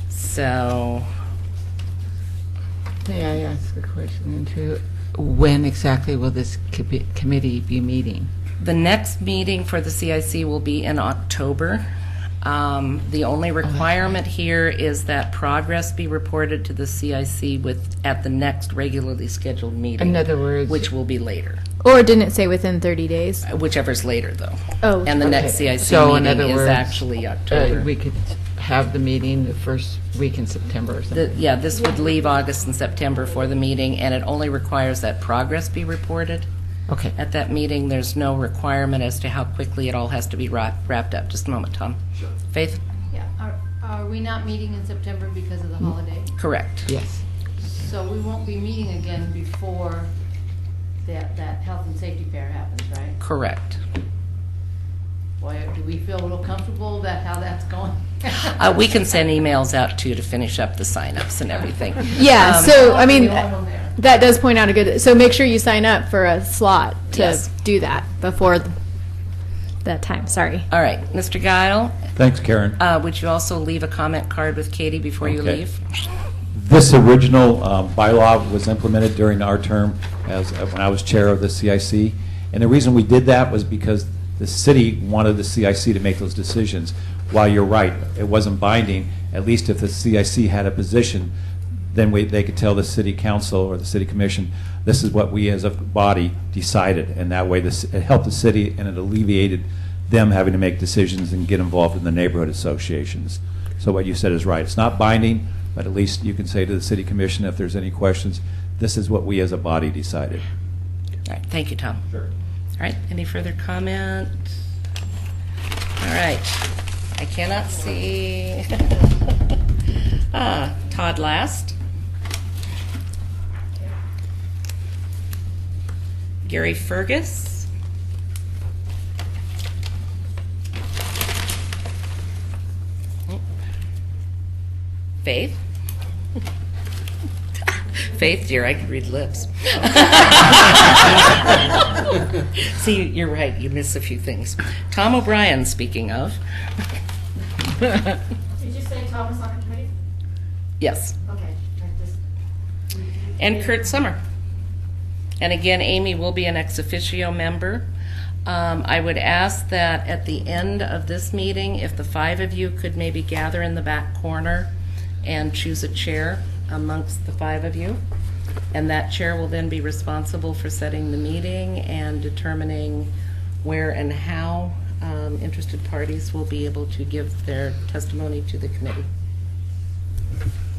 So, May I ask a question too? When exactly will this committee be meeting? the next meeting for the CIC will be in October. The only requirement here is that progress be reported to the CIC at the next regularly scheduled meeting. In other words, which will be later. Or didn't it say within 30 days? Whichever's later, though. Oh. And the okay. next CIC so in meeting other is words, actually October. We could have the meeting the first week in September or something. Yeah, this would leave August and September for the meeting, and it only requires that progress be reported. Okay. At that meeting, there's no requirement as to how quickly it all has to be wrapped up. Just a moment, Tom. Sure. Faith? Yeah, are we not meeting in September because of the holiday? Correct. Yes. So we won't be meeting again before that health and safety fair happens, right? Correct. Boy, do we feel a little comfortable about how that's going? We can send emails out too to finish up the signups and everything. Yeah, so I mean, that does point out a good. So make sure you sign up for a slot to Yes. do that before that time. Sorry. All right, Mr. Guile, Thanks, Karen. would you also leave a comment card with Katie before you Okay. leave? This original bylaw was implemented during our term when I was chair of the CIC. And the reason we did that was because the city wanted the CIC to make those decisions. While you're right, it wasn't binding, at least if the CIC had a position, then they could tell the city council or the city commission, this is what we as a body decided. And that way it helped the city and it alleviated them having to make decisions and get involved in the neighborhood associations. So what you said is right. It's not binding, but at least you can say to the city commission if there's any questions, this is what we as a body decided. All right, thank you, Tom. Sure. All right, any further comment? All right, I cannot see. Todd last. Gary Fergus. Faith. Faith, dear, I can read lips. See, you're right. You miss a few things. Tom O'Brien, speaking of. Did you say Thomas on the committee? Yes. Okay. And Kurt Summer. And again, Amy will be an ex officio member. I would ask that at the end of this meeting, if the 5 of you could maybe gather in the back corner and choose a chair amongst the 5 of you. And that chair will then be responsible for setting the meeting and determining where and how interested parties will be able to give their testimony to the committee.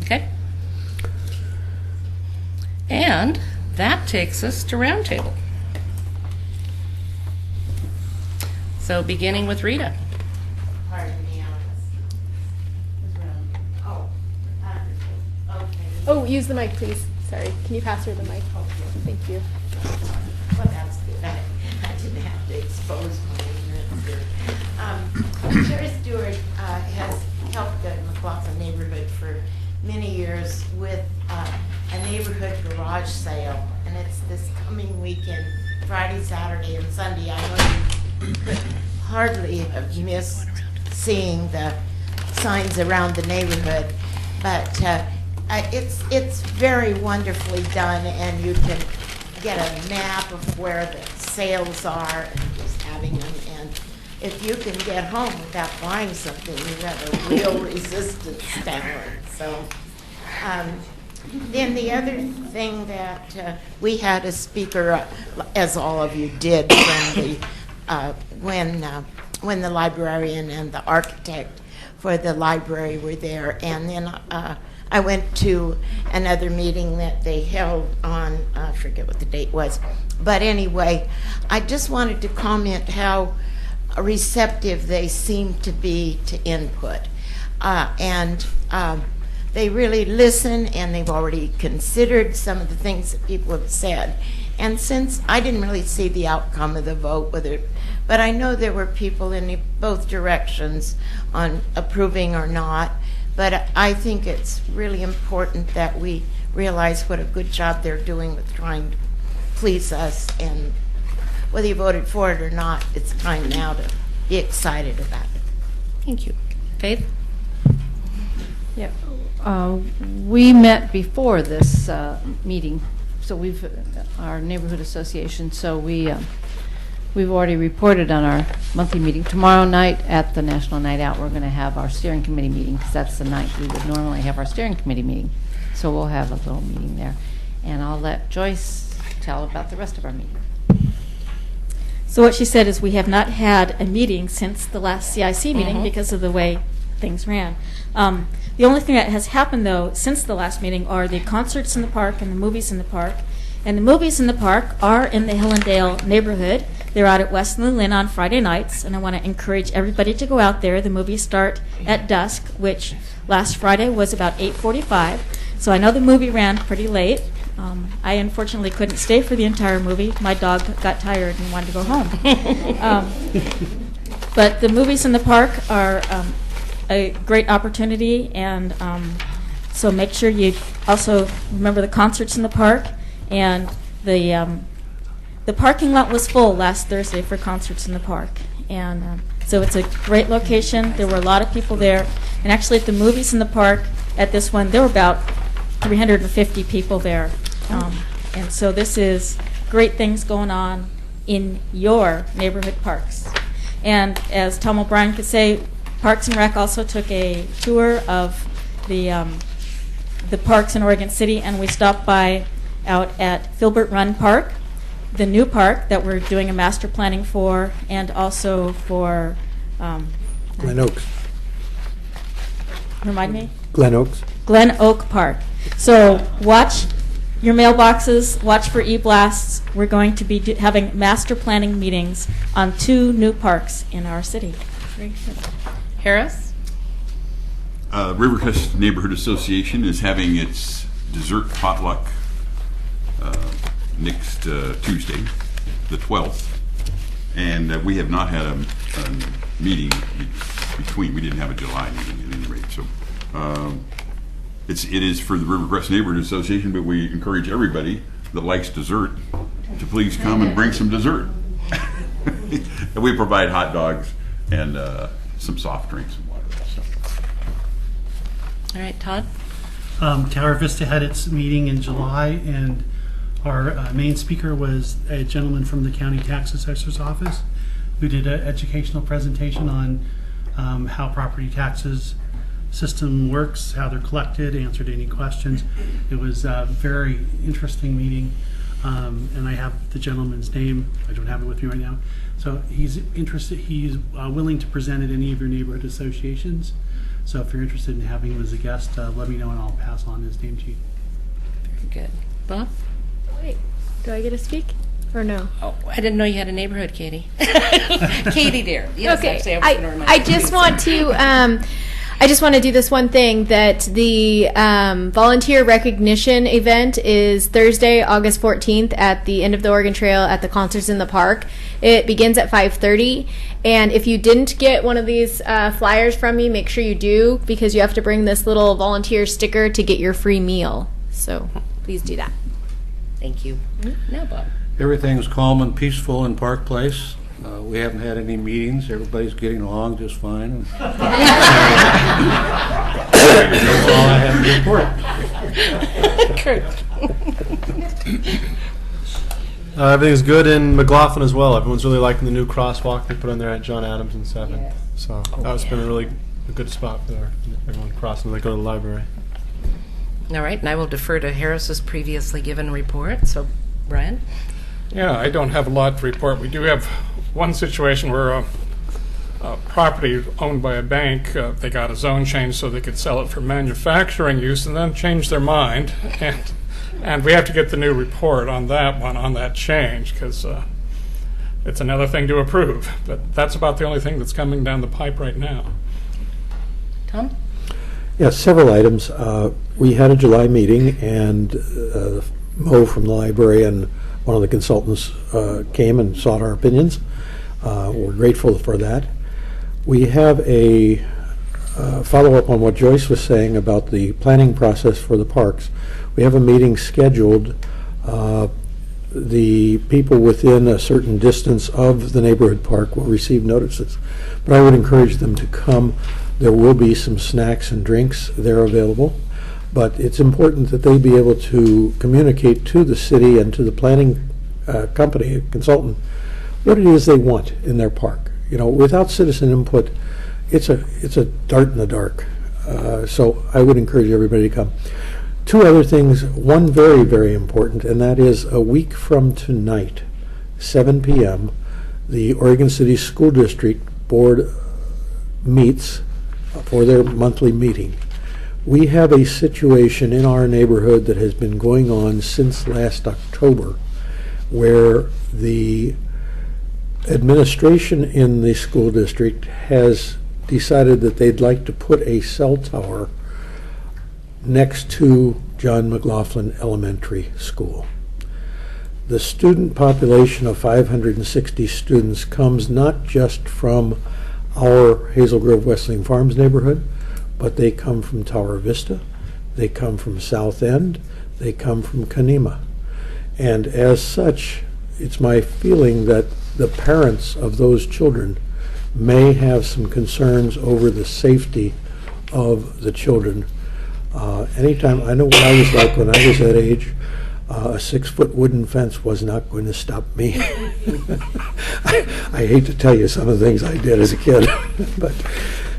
Okay? And that takes us to roundtable. So beginning with Rita. Pardon me, okay. Oh, use the mic, please. Sorry. Can you pass her the mic? Thank you. Well, that's good. I didn't have to expose my ignorance here. Sherry Stewart has helped the McLaughlin neighborhood for many years with a neighborhood garage sale, and it's this coming weekend, Friday, Saturday, and Sunday. I know you could hardly have missed seeing the signs around the neighborhood, but it's very wonderfully done, and you can get a map of where the sales are and just having them. And if you can get home without buying something, you have a real resistance talent. So then the other thing that we had a speaker, as all of you did, from the when the librarian and the architect for the library were there, and then I went to another meeting that they held on, I forget what the date was, but anyway, I just wanted to comment how receptive they seem to be to input, and they really listen, and they've already considered some of the things that people have said. And since I didn't really see the outcome of the vote, but I know there were people in both directions on approving or not, but I think it's really important that we realize what a good job they're doing with trying to please us, and whether you voted for it or not, it's time now to be excited about it. Thank you. Faith? Yeah. We met before this meeting, so our neighborhood association, so we've already reported on our monthly meeting. Tomorrow night at the National Night Out, we're going to have our steering committee meeting, because that's the night we would normally have our steering committee meeting. So we'll have a little meeting there. And I'll let Joyce tell about the rest of our meeting. So what she said is we have not had a meeting since the last CIC meeting because of the way things ran. The only thing that has happened, though, since the last meeting are the concerts in the park and the movies in the park. And the movies in the park are in the Hillendale neighborhood. They're out at Westland Lynn on Friday nights, and I want to encourage everybody to go out there. The movies start at dusk, which last Friday was about 8:45. So I know the movie ran pretty late. I unfortunately couldn't stay for the entire movie. My dog got tired and wanted to go home. But the movies in the park are a great opportunity, and so make sure you also remember the concerts in the park. And the parking lot was full last Thursday for concerts in the park, and so it's a great location. There were a lot of people there, and actually at the movies in the park at this one, there were about 350 people there. And so this is great things going on in your neighborhood parks. And as Tom O'Brien could say, Parks and Rec also took a tour of the parks in Oregon City, and we stopped by out at Filbert Run Park, the new park that we're doing a master planning for, and also for Glen Oaks. Remind me? Glen Oaks. Glen Oak Park. So watch your mailboxes, watch for e-blasts. We're going to be having master planning meetings on 2 new parks in our city. Harris? Rivercrest Neighborhood Association is having its dessert potluck next Tuesday, the 12th. And we have not had a meeting between. We didn't have a July meeting at any rate. So it is for the Rivercrest Neighborhood Association, but we encourage everybody that likes dessert to please come and bring some dessert. And we provide hot dogs and some soft drinks and water. So. All right, Todd? Tower Vista had its meeting in July, and our main speaker was a gentleman from the county tax assessor's office who did an educational presentation on how property taxes system works, how they're collected, answered any questions. It was a very interesting meeting. and I have the gentleman's name. I don't have it with me right now. So he's interested. He's willing to present at any of your neighborhood associations. So if you're interested in having him as a guest, let me know and I'll pass on his name to you. Very good. Bob? Wait, do I get to speak or no? Oh, I didn't know you had a neighborhood, Katie. Katie, dear. Yes, Okay, actually, I was gonna remind I you. just want to. I just want to do this one thing, that the volunteer recognition event is Thursday, August 14th at the end of the Oregon Trail at the Concerts in the Park. It begins at 5:30, and if you didn't get one of these flyers from me, make sure you do, because you have to bring this little volunteer sticker to get your free meal. So please do that. Thank you. Now, Bob. Everything's calm and peaceful in Park Place. We haven't had any meetings. Everybody's getting along just fine. That's all I have to report. Everything's good in McLaughlin as well. Everyone's really liking the new crosswalk they put in there at John Adams and 7th. Yes. So that's been a good spot for everyone crossing when they go to the library. All right, and I will defer to Harris's previously given report. So, Brian? Yeah, I don't have a lot to report. We do have one situation where a property owned by a bank, they got a zone change so they could sell it for manufacturing use, and then changed their mind. And we have to get the new report on that one, on that change, because it's another thing to approve. But that's about the only thing that's coming down the pipe right now. Tom? Yes, several items. We had a July meeting, and Mo from the library and one of the consultants came and sought our opinions. We're grateful for that. We have a follow-up on what Joyce was saying about the planning process for the parks. We have a meeting scheduled. The people within a certain distance of the neighborhood park will receive notices, but I would encourage them to come. There will be some snacks and drinks there available, but it's important that they be able to communicate to the city and to the planning company, consultant, what it is they want in their park. You know, without citizen input, it's a dart in the dark. So I would encourage everybody to come. Two other things, one very, very important, and that is a week from tonight, 7 p.m., the Oregon City School District Board meets for their monthly meeting. We have a situation in our neighborhood that has been going on since last October, where the administration in the school district has decided that they'd like to put a cell tower next to John McLaughlin Elementary School. The student population of 560 students comes not just from our Hazel Grove Wesleyan Farms neighborhood, but they come from Tower Vista, they come from South End, they come from Kanema. And as such, it's my feeling that the parents of those children may have some concerns over the safety of the children. Anytime, I know what I was like when I was that age, a 6-foot wooden fence was not going to stop me. I hate to tell you some of the things I did as a kid. But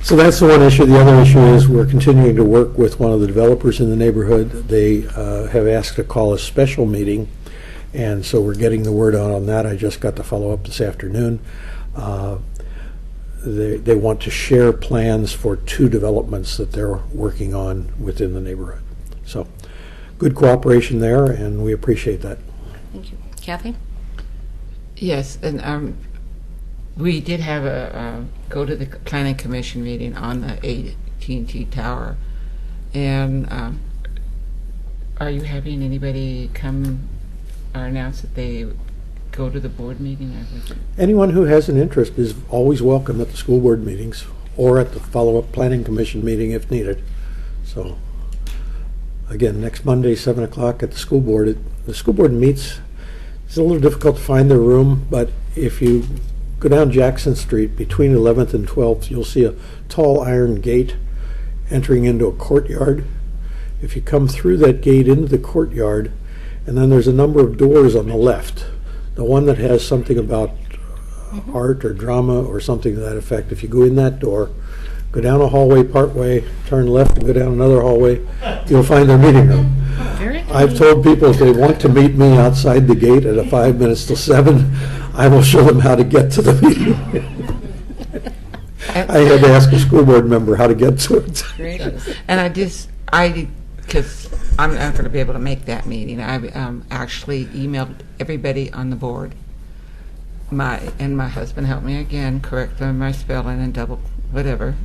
so that's the one issue. The other issue is we're continuing to work with one of the developers in the neighborhood. They have asked to call a special meeting, and so we're getting the word out on that. I just got the follow-up this afternoon. They want to share plans for 2 developments that they're working on within the neighborhood. So good cooperation there, and we appreciate that. Thank you. Kathy? Yes, and we did have a go to the planning commission meeting on the AT&T Tower, and are you having anybody come or announce that they go to the board meeting? Anyone who has an interest is always welcome at the school board meetings or at the follow-up planning commission meeting if needed. So again, next Monday, 7 o'clock at the school board. The school board meets. It's a little difficult to find their room, but if you go down Jackson Street between 11th and 12th, you'll see a tall iron gate entering into a courtyard. If you come through that gate into the courtyard, and then there's a number of doors on the left. The one that has something about art or drama or something to that effect. If you go in that door, go down a hallway partway, turn left and go down another hallway, you'll find their meeting room. Very I've told people if they want to meet me outside the gate at 5 minutes till 7, I will show them how to get to the meeting. I had to ask a school board member how to get to it. And because I'm not going to be able to make that meeting, I actually emailed everybody on the board. My husband helped me again, correct my spelling and double whatever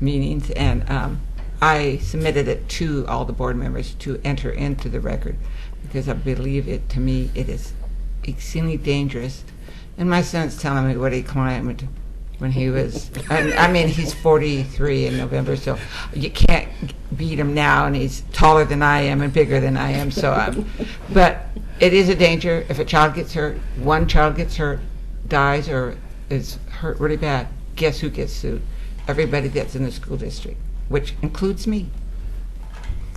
meanings, and I submitted it to all the board members to enter into the record because I believe it is extremely dangerous. And my son's telling me what he climbed when he was, I mean, he's 43 in November, so you can't beat him now, and he's taller than I am and bigger than I am, so but it is a danger. If a child gets hurt, one child gets hurt, dies, or is hurt really bad, guess who gets sued? Everybody that's in the school district, which includes me.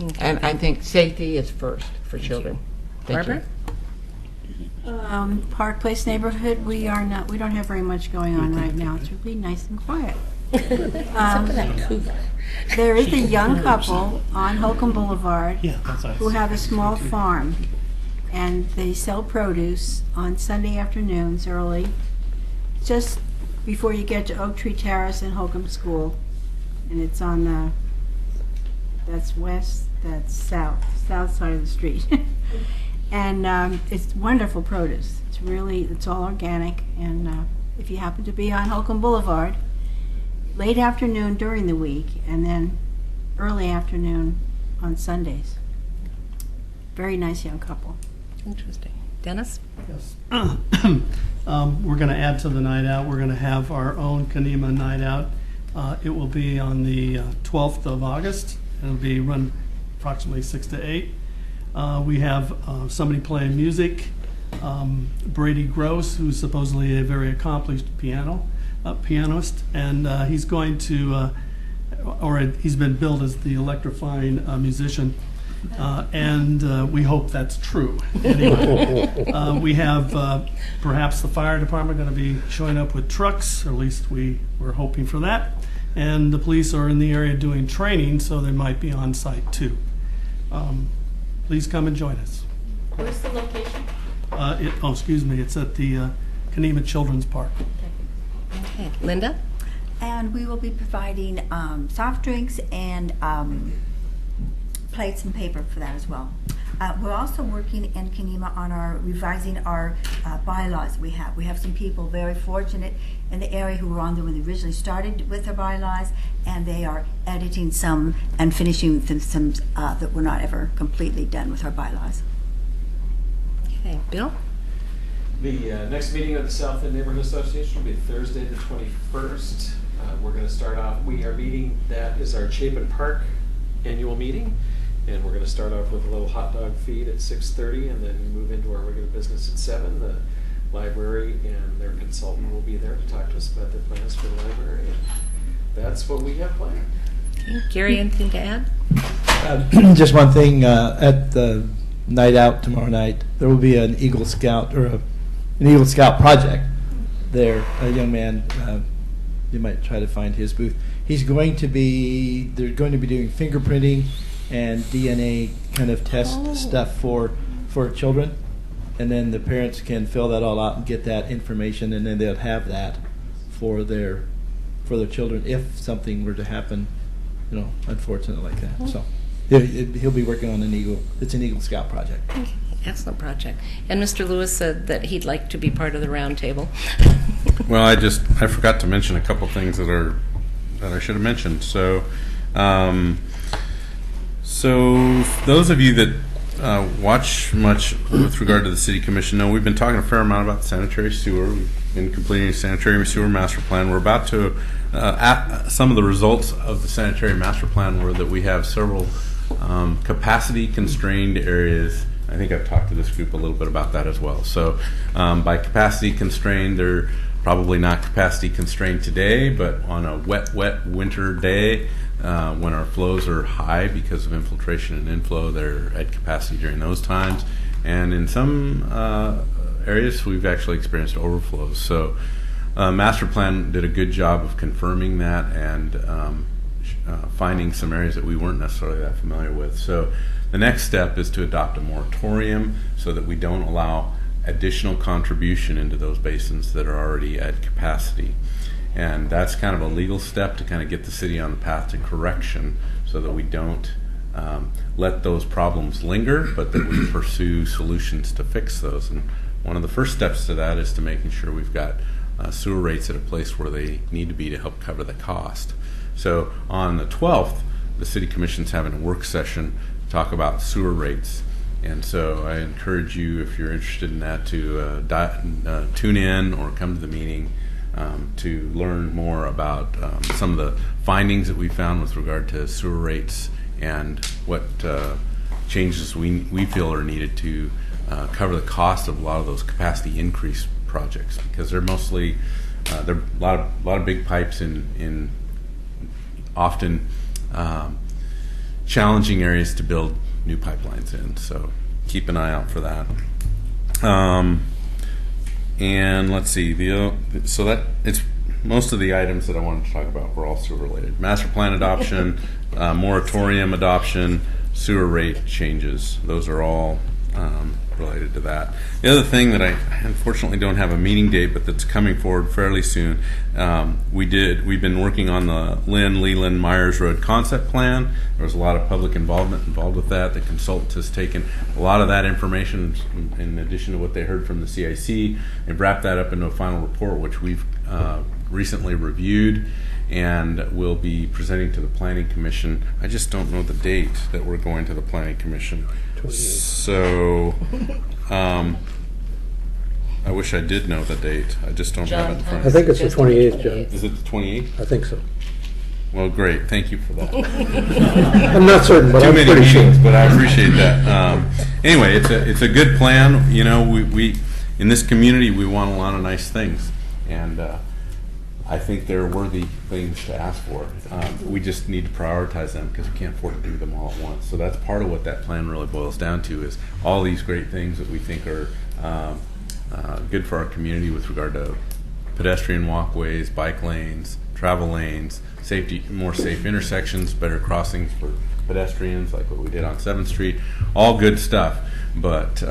Okay. And I think safety is first for children. Thank Barbara? Park Place neighborhood, we don't have very much going on right now. It's really nice and quiet. There is a young couple on Holcomb Boulevard who have a small farm, and they sell produce on Sunday afternoons early, just before you get to Oak Tree Terrace and Holcomb School. And it's on the, that's west, that's south side of the street. And it's wonderful produce. It's all organic. And if you happen to be on Holcomb Boulevard, late afternoon during the week, and then early afternoon on Sundays. Very nice young couple. Interesting. Dennis? Yes. We're going to add to the night out. We're going to have our own Kanema night out. It will be on the 12th of August. It'll be run approximately 6 to 8. We have somebody playing music, Brady Gross, who's supposedly a very accomplished pianist, and he's going to, he's been billed as the electrifying musician, and we hope that's true. Anyway, we have perhaps the fire department going to be showing up with trucks, or at least we're hoping for that, and the police are in the area doing training, so they might be on site too. Please come and join us. Where's the location? It's at the Kanema Children's Park. Okay. Linda? And we will be providing soft drinks and plates and paper for that as well. We're also working in Kanema on revising our bylaws we have. We have some people very fortunate in the area who were on there when they originally started with their bylaws, and they are editing some and finishing some that were not ever completely done with our bylaws. Okay. Bill? The next meeting of the South End Neighborhood Association will be Thursday the 21st. We're going to start off, that is our Chapin Park annual meeting, and we're going to start off with a little hot dog feed at 6:30 and then move into our regular business at 7. The library and their consultant will be there to talk to us about their plans for the library. And that's what we have planned. Okay. Gary, anything to add? Just one thing, at the night out tomorrow night, there will be an Eagle Scout an Eagle Scout project there. A young man, you might try to find his booth. They're going to be doing fingerprinting and DNA kind of test stuff for children, and then the parents can fill that all out and get that information, and then they'll have that for their children if something were to happen, unfortunate like that. So he'll be working on an Eagle Scout project. Okay. Excellent project. And Mr. Lewis said that he'd like to be part of the round table. Well, I forgot to mention a couple things that I should have mentioned. So those of you that watch much with regard to the City Commission know we've been talking a fair amount about sanitary sewer. We've been completing a sanitary sewer master plan. We're about to, some of the results of the sanitary master plan were that we have several capacity constrained areas. I think I've talked to this group a little bit about that as well. So by capacity constrained, they're probably not capacity constrained today, but on a wet winter day, when our flows are high because of infiltration and inflow, they're at capacity during those times. And in some areas, we've actually experienced overflows. So master plan did a good job of confirming that and finding some areas that we weren't necessarily that familiar with. So the next step is to adopt a moratorium so that we don't allow additional contribution into those basins that are already at capacity. And that's kind of a legal step to kind of get the city on the path to correction so that we don't let those problems linger, but that we pursue solutions to fix those. And one of the first steps to that is to making sure we've got sewer rates at a place where they need to be to help cover the cost. So on the 12th, the City Commission's having a work session to talk about sewer rates. And so I encourage you, if you're interested in that, to tune in or come to the meeting to learn more about some of the findings that we found with regard to sewer rates and what changes we feel are needed to cover the cost of a lot of those capacity increase projects, because they're mostly there are a lot of big pipes in often challenging areas to build new pipelines in. So keep an eye out for that. And let's see, so that it's most of the items that I wanted to talk about were all sewer related. Master plan adoption, moratorium adoption, sewer rate changes. Those are all related to that. The other thing that I unfortunately don't have a meeting date, but that's coming forward fairly soon, we've been working on the Leland Myers Road concept plan. There was a lot of public involved with that. The consultant has taken a lot of that information in addition to what they heard from the CIC and wrapped that up into a final report, which we've recently reviewed and will be presenting to the Planning Commission. I just don't know the date that we're going to the Planning Commission. So I wish I did know the date. I just don't have it in front of me. I think it's the 28th, John. Is it the 28th? I think so. Well, great. Thank you for that. I'm not certain, but Too I'm many pretty meetings, sure. but I appreciate that. Anyway, it's a good plan. You know, we in this community we want a lot of nice things, and I think they're worthy things to ask for. We just need to prioritize them because we can't afford to do them all at once. So that's part of what that plan really boils down to, is all these great things that we think are good for our community with regard to pedestrian walkways, bike lanes, travel lanes, safety, more safe intersections, better crossings for pedestrians, like what we did on 7th Street. All good stuff, but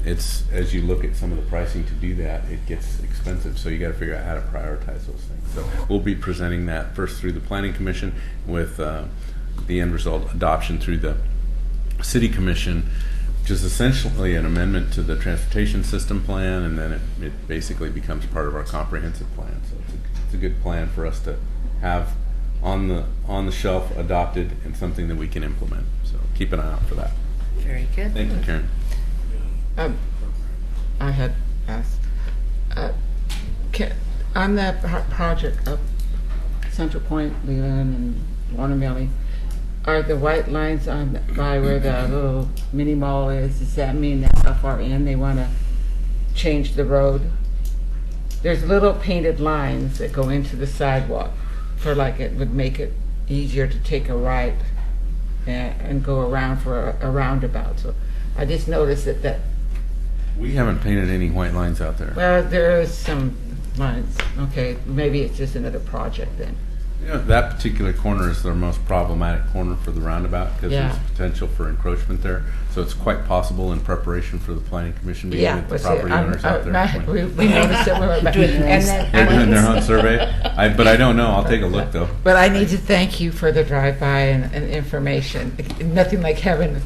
it's, as you look at some of the pricing to do that, it gets expensive. So you got to figure out how to prioritize those things. So we'll be presenting that first through the Planning Commission, with the end result adoption through the City Commission, which is essentially an amendment to the transportation system plan, and then it basically becomes part of our comprehensive plan. So it's a good plan for us to have on the shelf, adopted, and something that we can implement. So keep an eye out for that. Very good. Thank you, Karen. I had asked, on that project up Central Point, Leland, and Warner Valley, are the white lines on by where the little mini mall is? Does that mean that's how far in they want to change the road? There's little painted lines that go into the sidewalk for, like, it would make it easier to take a right and go around for a roundabout. So I just noticed that We haven't painted any white lines out there. well, there is some lines. Okay, maybe it's just another project then. You know, that particular corner is the most problematic corner for the roundabout because Yeah. there's potential for encroachment there. So it's quite possible, in preparation for the Planning Commission meeting, Yeah, with the but see, property owners out there. we noticed it when we were back. Doing And this. then They're I doing their need own survey, but I don't know. I'll take a look though. But I need to thank you for the drive-by and information. Nothing like having,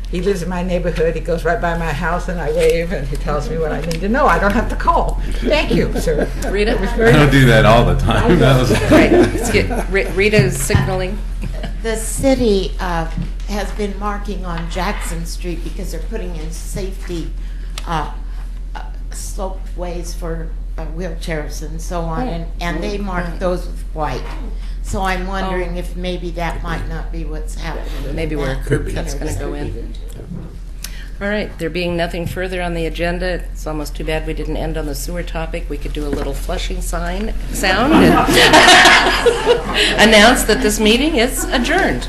he lives in my neighborhood, he goes right by my house and I wave and he tells me what I need to know. I don't have to call. Thank you, sir. Rita? It was I very don't nice. do that all the time. That was Right. Let's get Rita's signaling. The city has been marking on Jackson Street because they're putting in safety sloped ways for wheelchairs and so on, and they mark those with white. So I'm wondering if maybe that might not be what's happening. Maybe where a That curb cut's going to go in. All right, there being nothing further on the agenda, it's almost too bad we didn't end on the sewer topic. We could do a little flushing sound and announce that this meeting is adjourned.